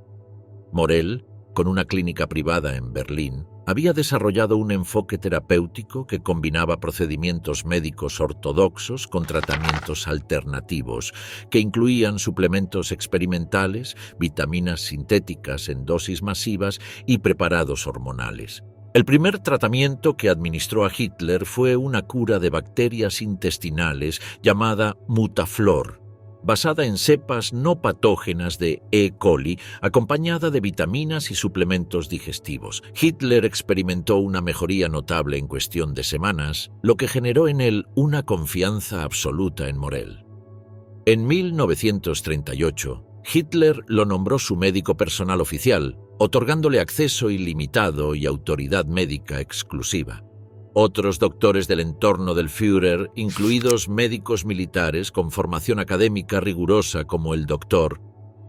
Morell, con una clínica privada en Berlín, había desarrollado un enfoque terapéutico que combinaba procedimientos médicos ortodoxos con tratamientos alternativos, que incluían suplementos experimentales, vitaminas sintéticas en dosis masivas y preparados hormonales. El primer tratamiento que administró a Hitler fue una cura de bacterias intestinales llamada Mutaflor, basada en cepas no patógenas de E. coli, acompañada de vitaminas y suplementos digestivos. Hitler experimentó una mejoría notable en cuestión de semanas, lo que generó en él una confianza absoluta en Morell. En 1938, Hitler lo nombró su médico personal oficial, otorgándole acceso ilimitado y autoridad médica exclusiva. Otros doctores del entorno del Führer, incluidos médicos militares con formación académica rigurosa como el doctor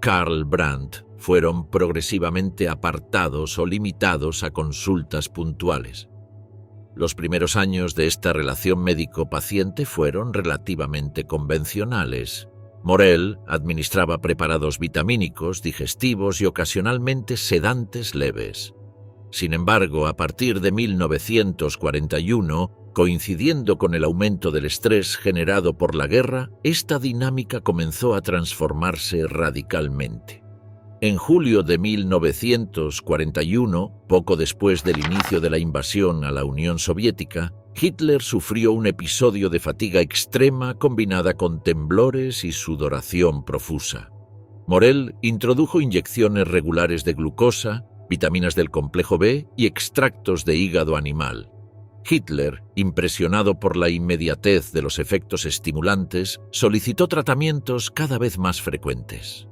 Karl Brandt, fueron progresivamente apartados o limitados a consultas puntuales. Los primeros años de esta relación médico-paciente fueron relativamente convencionales. Morel administraba preparados vitamínicos, digestivos y ocasionalmente sedantes leves. Sin embargo, a partir de 1941, coincidiendo con el aumento del estrés generado por la guerra, esta dinámica comenzó a transformarse radicalmente. En julio de 1941, poco después del inicio de la invasión a la Unión Soviética, Hitler sufrió un episodio de fatiga extrema combinada con temblores y sudoración profusa. Morel introdujo inyecciones regulares de glucosa, vitaminas del complejo B y extractos de hígado animal. Hitler, impresionado por la inmediatez de los efectos estimulantes, solicitó tratamientos cada vez más frecuentes.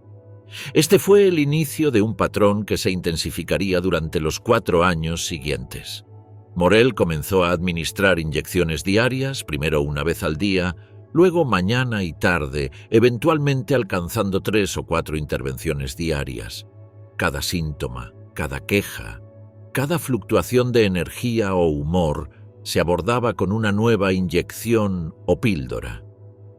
Este fue el inicio de un patrón que se intensificaría durante los 4 años siguientes. Morel comenzó a administrar inyecciones diarias, primero una vez al día, luego mañana y tarde, eventualmente alcanzando 3 o 4 intervenciones diarias. Cada síntoma, cada queja, cada fluctuación de energía o humor se abordaba con una nueva inyección o píldora.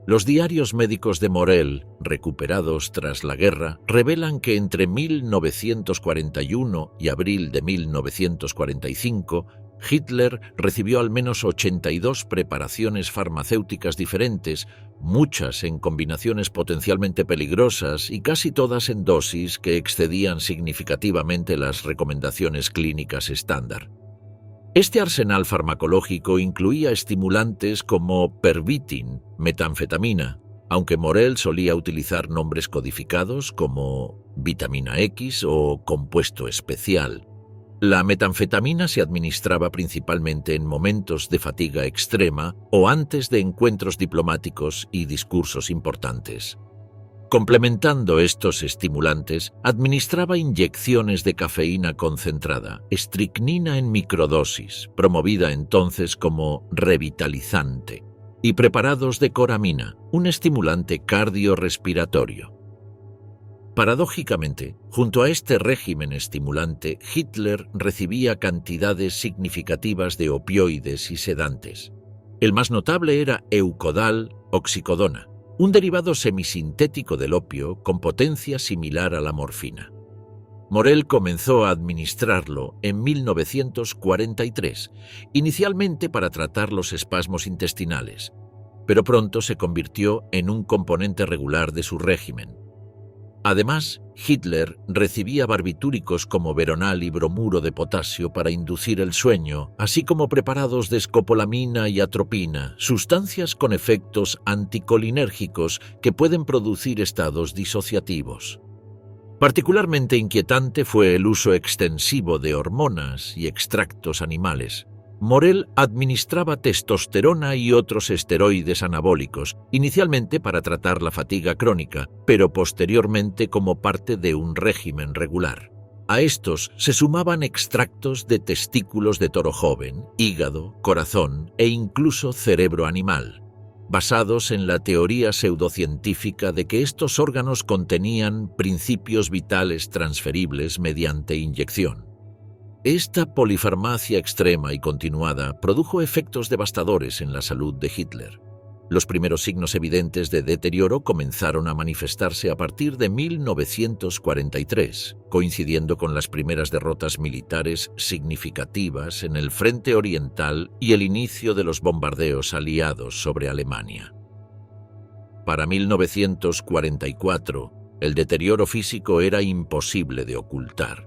Los diarios médicos de Morel, recuperados tras la guerra, revelan que entre 1941 y abril de 1945, Hitler recibió al menos 82 preparaciones farmacéuticas diferentes, muchas en combinaciones potencialmente peligrosas y casi todas en dosis que excedían significativamente las recomendaciones clínicas estándar. Este arsenal farmacológico incluía estimulantes como Pervitin, metanfetamina, aunque Morel solía utilizar nombres codificados como vitamina X o compuesto especial. La metanfetamina se administraba principalmente en momentos de fatiga extrema o antes de encuentros diplomáticos y discursos importantes. Complementando estos estimulantes, administraba inyecciones de cafeína concentrada, estricnina en microdosis, promovida entonces como revitalizante, y preparados de coramina, un estimulante cardiorrespiratorio. Paradójicamente, junto a este régimen estimulante, Hitler recibía cantidades significativas de opioides y sedantes. El más notable era Eucodal oxicodona, un derivado semisintético del opio con potencia similar a la morfina. Morel comenzó a administrarlo en 1943, inicialmente para tratar los espasmos intestinales, pero pronto se convirtió en un componente regular de su régimen. Además, Hitler recibía barbitúricos como veronal y bromuro de potasio para inducir el sueño, así como preparados de escopolamina y atropina, sustancias con efectos anticolinérgicos que pueden producir estados disociativos. Particularmente inquietante fue el uso extensivo de hormonas y extractos animales. Morel administraba testosterona y otros esteroides anabólicos, inicialmente para tratar la fatiga crónica, pero posteriormente como parte de un régimen regular. A estos se sumaban extractos de testículos de toro joven, hígado, corazón e incluso cerebro animal, basados en la teoría pseudocientífica de que estos órganos contenían principios vitales transferibles mediante inyección. Esta polifarmacia extrema y continuada produjo efectos devastadores en la salud de Hitler. Los primeros signos evidentes de deterioro comenzaron a manifestarse a partir de 1943, coincidiendo con las primeras derrotas militares significativas en el frente oriental y el inicio de los bombardeos aliados sobre Alemania. Para 1944, el deterioro físico era imposible de ocultar.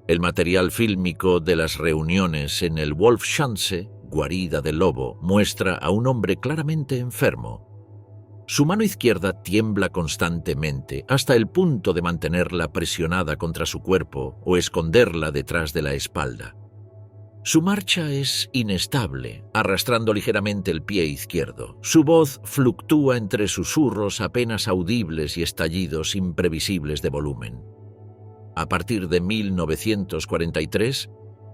El material fílmico de las reuniones en el Wolfschanze, guarida del lobo, muestra a un hombre claramente enfermo. Su mano izquierda tiembla constantemente hasta el punto de mantenerla presionada contra su cuerpo o esconderla detrás de la espalda. Su marcha es inestable, arrastrando ligeramente el pie izquierdo. Su voz fluctúa entre susurros apenas audibles y estallidos imprevisibles de volumen. A partir de 1943,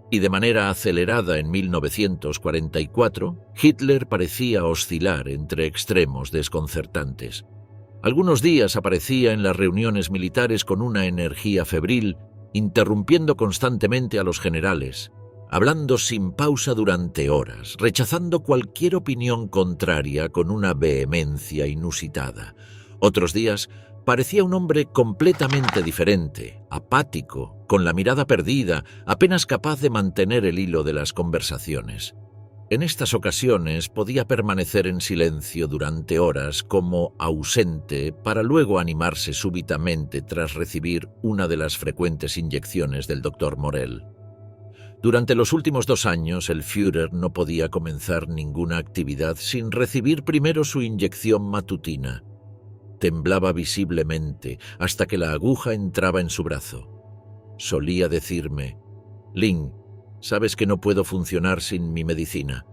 y de manera acelerada en 1944, Hitler parecía oscilar entre extremos desconcertantes. Algunos días aparecía en las reuniones militares con una energía febril, interrumpiendo constantemente a los generales, hablando sin pausa durante horas, rechazando cualquier opinión contraria con una vehemencia inusitada. Otros días parecía un hombre completamente diferente, apático, con la mirada perdida, apenas capaz de mantener el hilo de las conversaciones. En estas ocasiones podía permanecer en silencio durante horas como ausente para luego animarse súbitamente tras recibir una de las frecuentes inyecciones del doctor Morell. Durante los últimos 2 años, el Führer no podía comenzar ninguna actividad sin recibir primero su inyección matutina. Temblaba visiblemente hasta que la aguja entraba en su brazo. Solía decirme: «Lin, sabes que no puedo funcionar sin mi medicina».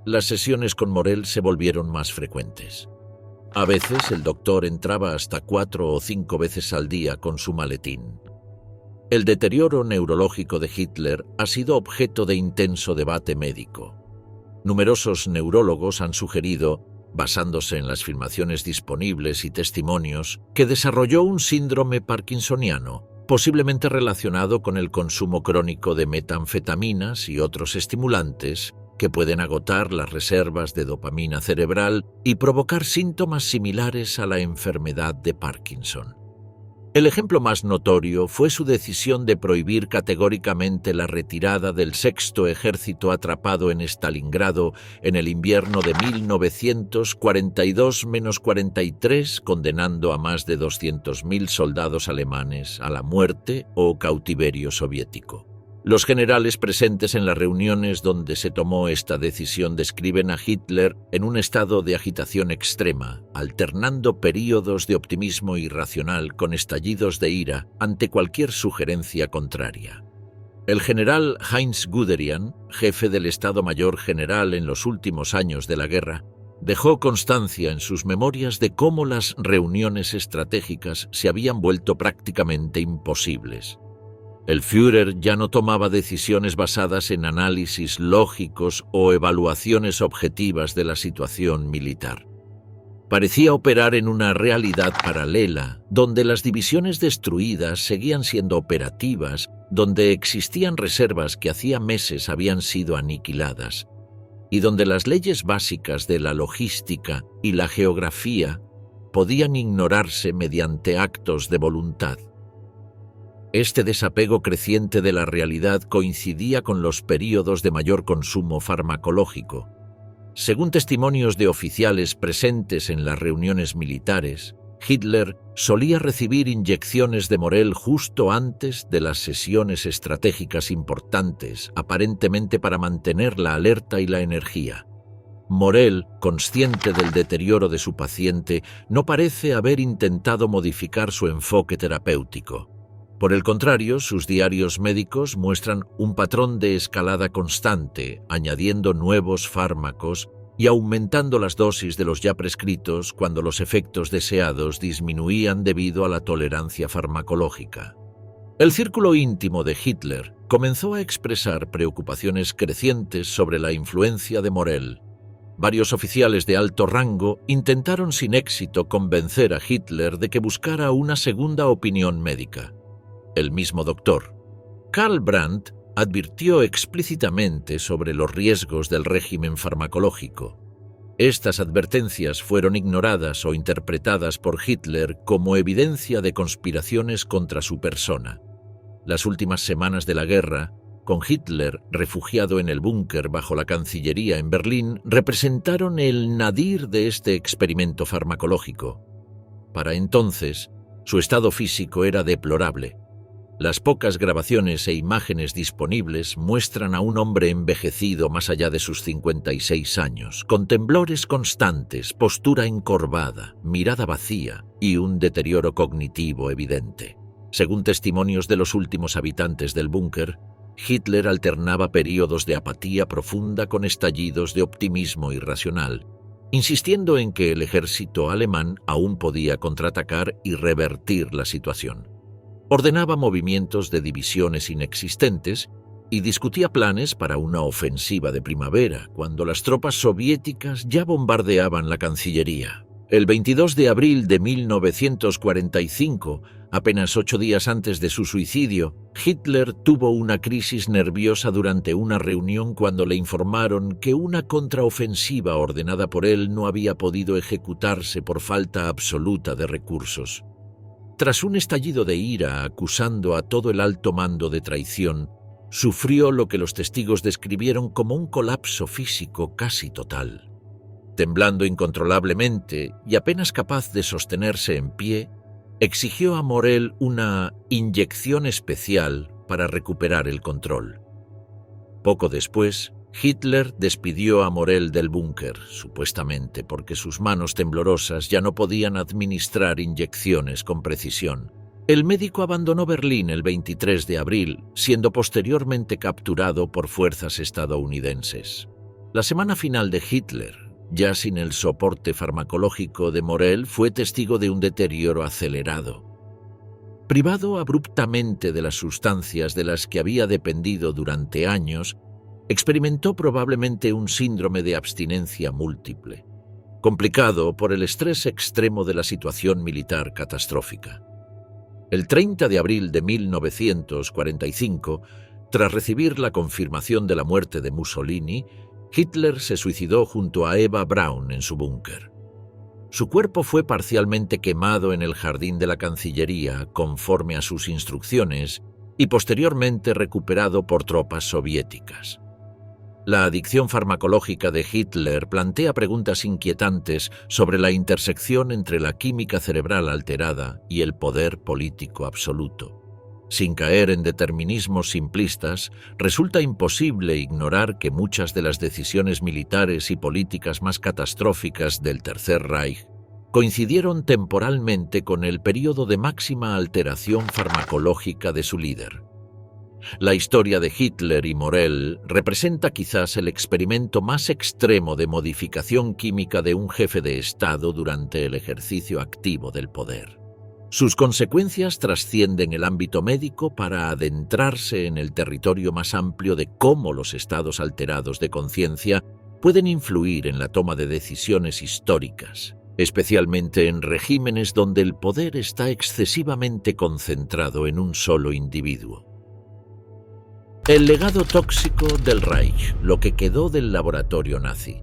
Las sesiones con Morell se volvieron más frecuentes. A veces el doctor entraba hasta 4 o 5 veces al día con su maletín. El deterioro neurológico de Hitler ha sido objeto de intenso debate médico. Numerosos neurólogos han sugerido, basándose en las filmaciones disponibles y testimonios, que desarrolló un síndrome parkinsoniano, posiblemente relacionado con el consumo crónico de metanfetaminas y otros estimulantes que pueden agotar las reservas de dopamina cerebral y provocar síntomas similares a la enfermedad de Parkinson. El ejemplo más notorio fue su decisión de prohibir categóricamente la retirada del sexto ejército atrapado en Stalingrado en el invierno de 1942-43, condenando a más de 200.000 soldados alemanes a la muerte o cautiverio soviético. Los generales presentes en las reuniones donde se tomó esta decisión describen a Hitler en un estado de agitación extrema, alternando períodos de optimismo irracional con estallidos de ira ante cualquier sugerencia contraria. El general Heinz Guderian, jefe del Estado Mayor General en los últimos años de la guerra, dejó constancia en sus memorias de cómo las reuniones estratégicas se habían vuelto prácticamente imposibles. El Führer ya no tomaba decisiones basadas en análisis lógicos o evaluaciones objetivas de la situación militar. Parecía operar en una realidad paralela, donde las divisiones destruidas seguían siendo operativas, donde existían reservas que hacía meses habían sido aniquiladas, y donde las leyes básicas de la logística y la geografía podían ignorarse mediante actos de voluntad. Este desapego creciente de la realidad coincidía con los períodos de mayor consumo farmacológico. Según testimonios de oficiales presentes en las reuniones militares, Hitler solía recibir inyecciones de Morell justo antes de las sesiones estratégicas importantes, aparentemente para mantener la alerta y la energía. Morell, consciente del deterioro de su paciente, no parece haber intentado modificar su enfoque terapéutico. Por el contrario, sus diarios médicos muestran un patrón de escalada constante, añadiendo nuevos fármacos y aumentando las dosis de los ya prescritos cuando los efectos deseados disminuían debido a la tolerancia farmacológica. El círculo íntimo de Hitler comenzó a expresar preocupaciones crecientes sobre la influencia de Morell. Varios oficiales de alto rango intentaron sin éxito convencer a Hitler de que buscara una segunda opinión médica. El mismo doctor Karl Brandt advirtió explícitamente sobre los riesgos del régimen farmacológico. Estas advertencias fueron ignoradas o interpretadas por Hitler como evidencia de conspiraciones contra su persona. Las últimas semanas de la guerra, con Hitler refugiado en el búnker bajo la Cancillería en Berlín, representaron el nadir de este experimento farmacológico. Para entonces, su estado físico era deplorable. Las pocas grabaciones e imágenes disponibles muestran a un hombre envejecido más allá de sus 56 años, con temblores constantes, postura encorvada, mirada vacía y un deterioro cognitivo evidente. Según testimonios de los últimos habitantes del búnker, Hitler alternaba períodos de apatía profunda con estallidos de optimismo irracional, insistiendo en que el ejército alemán aún podía contraatacar y revertir la situación. Ordenaba movimientos de divisiones inexistentes y discutía planes para una ofensiva de primavera, cuando las tropas soviéticas ya bombardeaban la Cancillería. El 22 de abril de 1945, Apenas 8 días antes de su suicidio, Hitler tuvo una crisis nerviosa durante una reunión cuando le informaron que una contraofensiva ordenada por él no había podido ejecutarse por falta absoluta de recursos. Tras un estallido de ira acusando a todo el alto mando de traición, sufrió lo que los testigos describieron como un colapso físico casi total. Temblando incontrolablemente y apenas capaz de sostenerse en pie, exigió a Morell una inyección especial para recuperar el control. Poco después, Hitler despidió a Morell del búnker, supuestamente porque sus manos temblorosas ya no podían administrar inyecciones con precisión. El médico abandonó Berlín el 23 de abril, siendo posteriormente capturado por fuerzas estadounidenses. La semana final de Hitler, ya sin el soporte farmacológico de Morell, fue testigo de un deterioro acelerado. Privado abruptamente de las sustancias de las que había dependido durante años, experimentó probablemente un síndrome de abstinencia múltiple, complicado por el estrés extremo de la situación militar catastrófica. El 30 de abril de 1945, tras recibir la confirmación de la muerte de Mussolini, Hitler se suicidó junto a Eva Braun en su búnker. Su cuerpo fue parcialmente quemado en el jardín de la Cancillería conforme a sus instrucciones y posteriormente recuperado por tropas soviéticas. La adicción farmacológica de Hitler plantea preguntas inquietantes sobre la intersección entre la química cerebral alterada y el poder político absoluto. Sin caer en determinismos simplistas, resulta imposible ignorar que muchas de las decisiones militares y políticas más catastróficas del Tercer Reich coincidieron temporalmente con el periodo de máxima alteración farmacológica de su líder. La historia de Hitler y Morell representa quizás el experimento más extremo de modificación química de un jefe de Estado durante el ejercicio activo del poder. Sus consecuencias trascienden el ámbito médico para adentrarse en el territorio más amplio de cómo los estados alterados de conciencia pueden influir en la toma de decisiones históricas, especialmente en regímenes donde el poder está excesivamente concentrado en un solo individuo. El legado tóxico del Reich, lo que quedó del laboratorio nazi.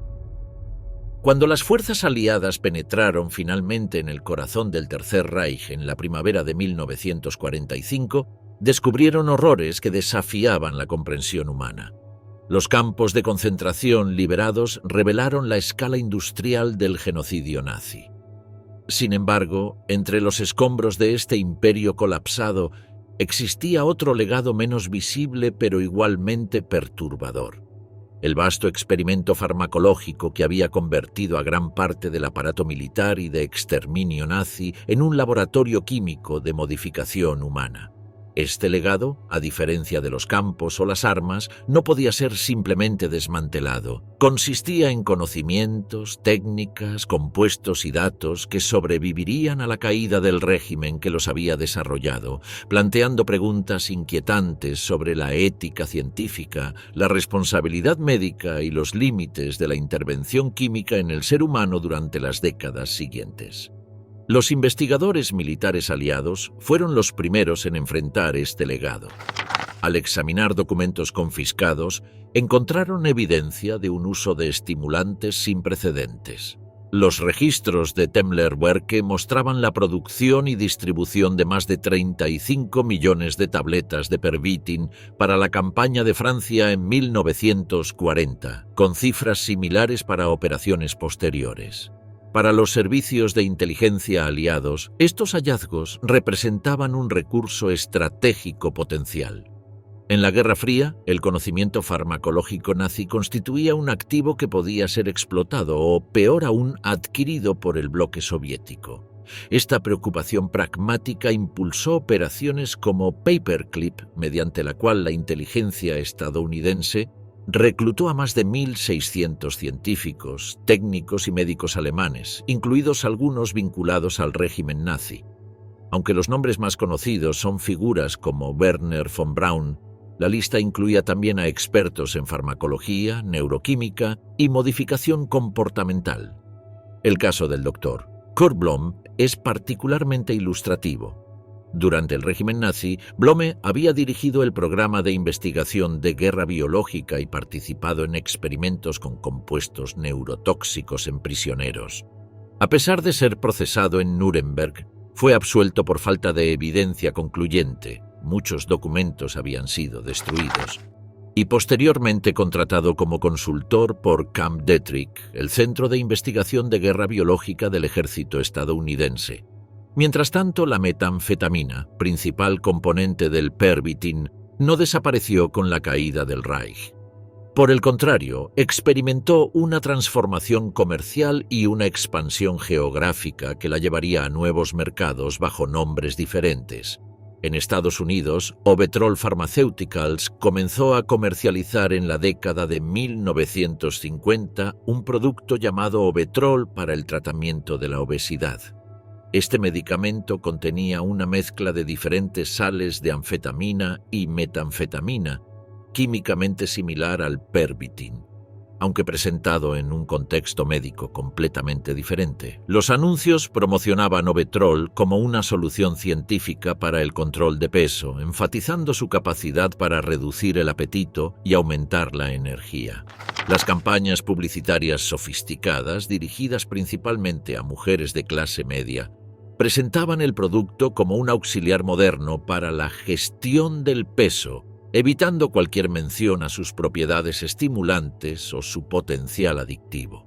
Cuando las fuerzas aliadas penetraron finalmente en el corazón del Tercer Reich en la primavera de 1945, descubrieron horrores que desafiaban la comprensión humana. Los campos de concentración liberados revelaron la escala industrial del genocidio nazi. Sin embargo, entre los escombros de este imperio colapsado, existía otro legado menos visible pero igualmente perturbador. El vasto experimento farmacológico que había convertido a gran parte del aparato militar y de exterminio nazi en un laboratorio químico de modificación humana. Este legado, a diferencia de los campos o las armas, no podía ser simplemente desmantelado. Consistía en conocimientos, técnicas, compuestos y datos que sobrevivirían a la caída del régimen que los había desarrollado, planteando preguntas inquietantes sobre la ética científica, la responsabilidad médica y los límites de la intervención química en el ser humano durante las décadas siguientes. Los investigadores militares aliados fueron los primeros en enfrentar este legado. Al examinar documentos confiscados, encontraron evidencia de un uso de estimulantes sin precedentes. Los registros de Temmler-Werke mostraban la producción y distribución de más de 35 millones de tabletas de Pervitin para la campaña de Francia en 1940, con cifras similares para operaciones posteriores. Para los servicios de inteligencia aliados, estos hallazgos representaban un recurso estratégico potencial. En la Guerra Fría, el conocimiento farmacológico nazi constituía un activo que podía ser explotado o, peor aún, adquirido por el bloque soviético. Esta preocupación pragmática impulsó operaciones como Paperclip, mediante la cual la inteligencia estadounidense reclutó a más de 1.600 científicos, técnicos y médicos alemanes, incluidos algunos vinculados al régimen nazi. Aunque los nombres más conocidos son figuras como Werner von Braun, la lista incluía también a expertos en farmacología, neuroquímica y modificación comportamental. El caso del Dr. Kurt Blom es particularmente ilustrativo. Durante el régimen nazi, Blome había dirigido el programa de investigación de guerra biológica y participado en experimentos con compuestos neurotóxicos en prisioneros. A pesar de ser procesado en Nuremberg, fue absuelto por falta de evidencia concluyente. Muchos documentos habían sido destruidos. Y posteriormente contratado como consultor por Camp Detrick, el Centro de Investigación de Guerra Biológica del Ejército estadounidense. Mientras tanto, la metanfetamina, principal componente del Pervitin, no desapareció con la caída del Reich. Por el contrario, experimentó una transformación comercial y una expansión geográfica que la llevaría a nuevos mercados bajo nombres diferentes. En Estados Unidos, Ovetrol Pharmaceuticals comenzó a comercializar en la década de 1950 un producto llamado Ovetrol para el tratamiento de la obesidad. Este medicamento contenía una mezcla de diferentes sales de anfetamina y metanfetamina, químicamente similar al Pervitin, aunque presentado en un contexto médico completamente diferente. Los anuncios promocionaban Ovetrol como una solución científica para el control de peso, enfatizando su capacidad para reducir el apetito y aumentar la energía. Las campañas publicitarias sofisticadas, dirigidas principalmente a mujeres de clase media, presentaban el producto como un auxiliar moderno para la gestión del peso, evitando cualquier mención a sus propiedades estimulantes o su potencial adictivo.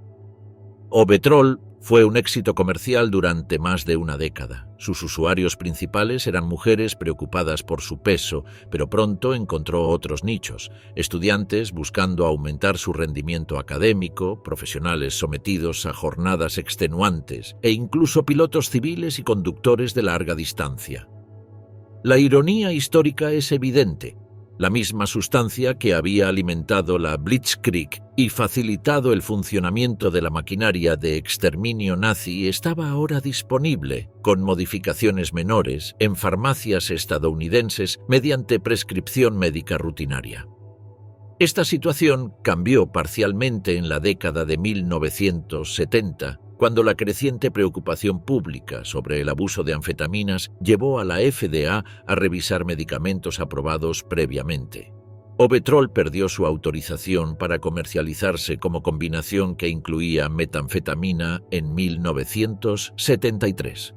Ovetrol fue un éxito comercial durante más de una década. Sus usuarios principales eran mujeres preocupadas por su peso, pero pronto encontró otros nichos: estudiantes buscando aumentar su rendimiento académico, profesionales sometidos a jornadas extenuantes e incluso pilotos civiles y conductores de larga distancia. La ironía histórica es evidente. La misma sustancia que había alimentado la Blitzkrieg y facilitado el funcionamiento de la maquinaria de exterminio nazi estaba ahora disponible, con modificaciones menores, en farmacias estadounidenses mediante prescripción médica rutinaria. Esta situación cambió parcialmente en la década de 1970, cuando la creciente preocupación pública sobre el abuso de anfetaminas llevó a la FDA a revisar medicamentos aprobados previamente. Ovetrol perdió su autorización para comercializarse como combinación que incluía metanfetamina en 1973.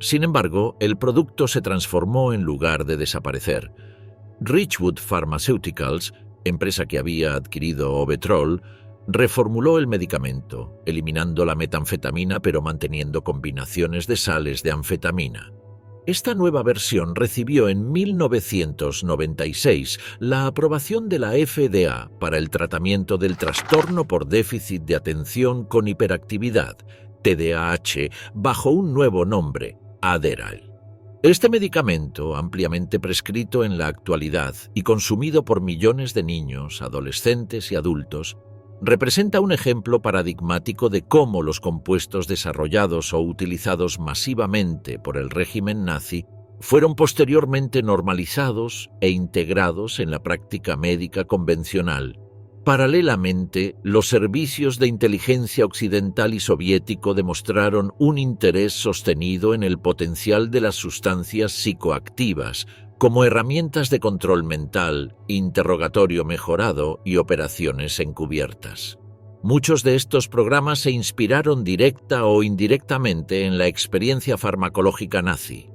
Sin embargo, el producto se transformó en lugar de desaparecer. Richwood Pharmaceuticals, empresa que había adquirido Ovetrol, reformuló el medicamento, eliminando la metanfetamina pero manteniendo combinaciones de sales de anfetamina. Esta nueva versión recibió en 1996 la aprobación de la FDA para el tratamiento del trastorno por déficit de atención con hiperactividad, TDAH, bajo un nuevo nombre, Adderall. Este medicamento, ampliamente prescrito en la actualidad y consumido por millones de niños, adolescentes y adultos, representa un ejemplo paradigmático de cómo los compuestos desarrollados o utilizados masivamente por el régimen nazi fueron posteriormente normalizados e integrados en la práctica médica convencional. Paralelamente, los servicios de inteligencia occidental y soviético demostraron un interés sostenido en el potencial de las sustancias psicoactivas, como herramientas de control mental, interrogatorio mejorado y operaciones encubiertas. Muchos de estos programas se inspiraron directa o indirectamente en la experiencia farmacológica nazi.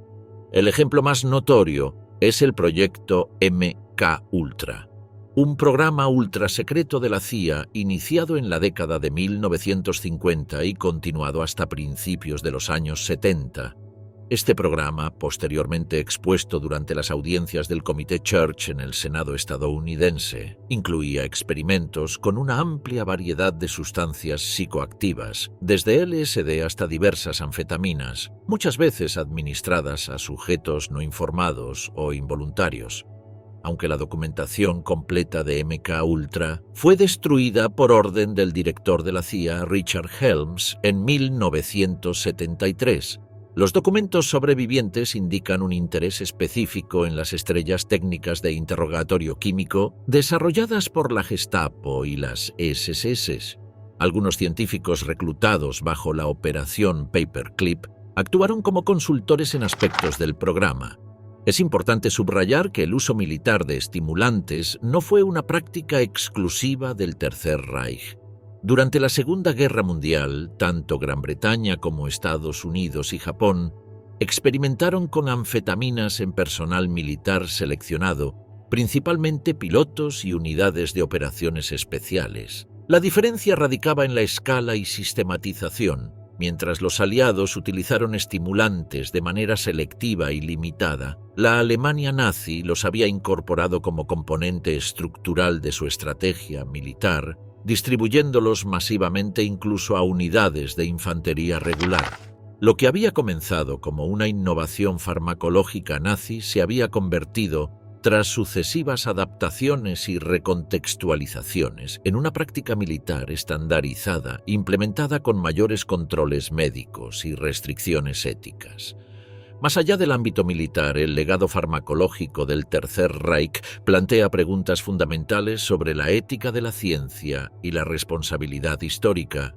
El ejemplo más notorio es el proyecto MK-Ultra, un programa ultrasecreto de la CIA iniciado en la década de 1950 y continuado hasta principios de los años 70. Este programa, posteriormente expuesto durante las audiencias del Comité Church en el Senado estadounidense, incluía experimentos con una amplia variedad de sustancias psicoactivas, desde LSD hasta diversas anfetaminas, muchas veces administradas a sujetos no informados o involuntarios. Aunque la documentación completa de MK-Ultra fue destruida por orden del director de la CIA, Richard Helms, en 1973, los documentos sobrevivientes indican un interés específico en las estrellas técnicas de interrogatorio químico desarrolladas por la Gestapo y las SS. Algunos científicos reclutados bajo la operación Paperclip actuaron como consultores en aspectos del programa, Es importante subrayar que el uso militar de estimulantes no fue una práctica exclusiva del Tercer Reich. Durante la Segunda Guerra Mundial, tanto Gran Bretaña como Estados Unidos y Japón experimentaron con anfetaminas en personal militar seleccionado, principalmente pilotos y unidades de operaciones especiales. La diferencia radicaba en la escala y sistematización. Mientras los aliados utilizaron estimulantes de manera selectiva y limitada, la Alemania nazi los había incorporado como componente estructural de su estrategia militar, distribuyéndolos masivamente incluso a unidades de infantería regular. Lo que había comenzado como una innovación farmacológica nazi se había convertido, tras sucesivas adaptaciones y recontextualizaciones, en una práctica militar estandarizada, implementada con mayores controles médicos y restricciones éticas. Más allá del ámbito militar, el legado farmacológico del Tercer Reich plantea preguntas fundamentales sobre la ética de la ciencia y la responsabilidad histórica.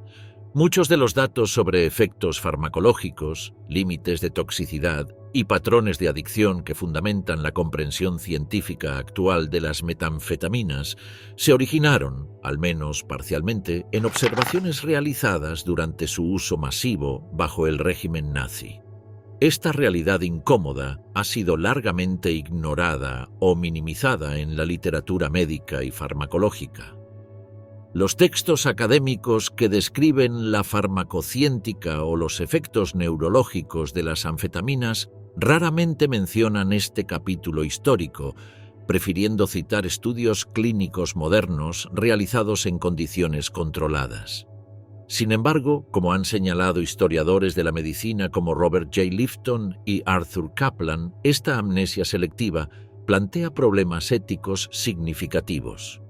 Muchos de los datos sobre efectos farmacológicos, límites de toxicidad y patrones de adicción que fundamentan la comprensión científica actual de las metanfetaminas se originaron, al menos parcialmente, en observaciones realizadas durante su uso masivo bajo el régimen nazi. Esta realidad incómoda ha sido largamente ignorada o minimizada en la literatura médica y farmacológica. Los textos académicos que describen la farmacociéntica o los efectos neurológicos de las anfetaminas raramente mencionan este capítulo histórico, prefiriendo citar estudios clínicos modernos realizados en condiciones controladas. Sin embargo, como han señalado historiadores de la medicina como Robert J. Lifton y Arthur Kaplan, esta amnesia selectiva plantea problemas éticos significativos.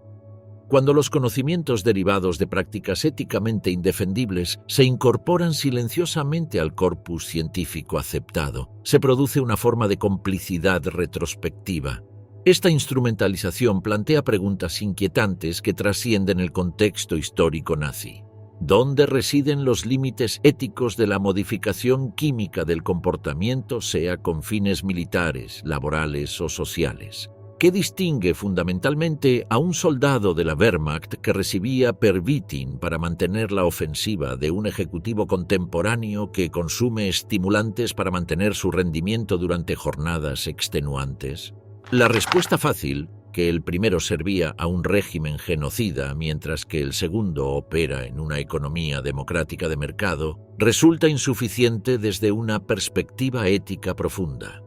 Cuando los conocimientos derivados de prácticas éticamente indefendibles se incorporan silenciosamente al corpus científico aceptado, se produce una forma de complicidad retrospectiva. Esta instrumentalización plantea preguntas inquietantes que trascienden el contexto histórico nazi. ¿Dónde residen los límites éticos de la modificación química del comportamiento, sea con fines militares, laborales o sociales? ¿Qué distingue fundamentalmente a un soldado de la Wehrmacht que recibía Pervitin para mantener la ofensiva de un ejecutivo contemporáneo que consume estimulantes para mantener su rendimiento durante jornadas extenuantes? La respuesta fácil, que el primero servía a un régimen genocida mientras que el segundo opera en una economía democrática de mercado, resulta insuficiente desde una perspectiva ética profunda.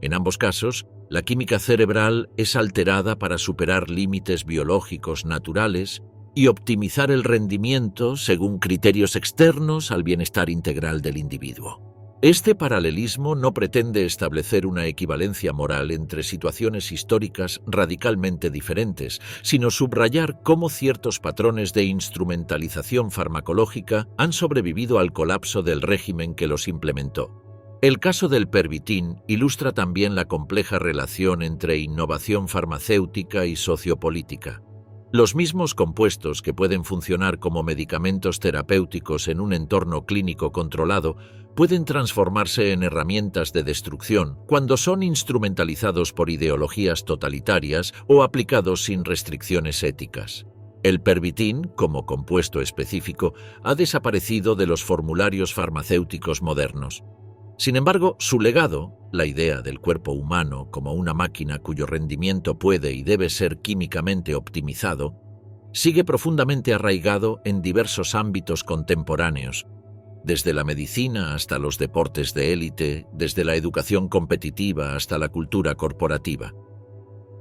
En ambos casos, la química cerebral es alterada para superar límites biológicos naturales y optimizar el rendimiento según criterios externos al bienestar integral del individuo. Este paralelismo no pretende establecer una equivalencia moral entre situaciones históricas radicalmente diferentes, sino subrayar cómo ciertos patrones de instrumentalización farmacológica han sobrevivido al colapso del régimen que los implementó. El caso del Pervitin ilustra también la compleja relación entre innovación farmacéutica y sociopolítica. Los mismos compuestos que pueden funcionar como medicamentos terapéuticos en un entorno clínico controlado pueden transformarse en herramientas de destrucción cuando son instrumentalizados por ideologías totalitarias o aplicados sin restricciones éticas. El Pervitin, como compuesto específico, ha desaparecido de los formularios farmacéuticos modernos. Sin embargo, su legado, la idea del cuerpo humano como una máquina cuyo rendimiento puede y debe ser químicamente optimizado, sigue profundamente arraigado en diversos ámbitos contemporáneos, desde la medicina hasta los deportes de élite, desde la educación competitiva hasta la cultura corporativa.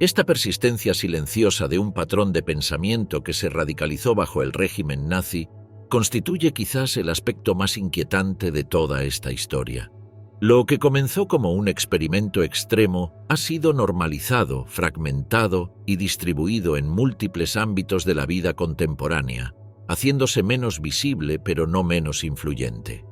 Esta persistencia silenciosa de un patrón de pensamiento que se radicalizó bajo el régimen nazi constituye quizás el aspecto más inquietante de toda esta historia. Lo que comenzó como un experimento extremo ha sido normalizado, fragmentado y distribuido en múltiples ámbitos de la vida contemporánea, haciéndose menos visible pero no menos influyente.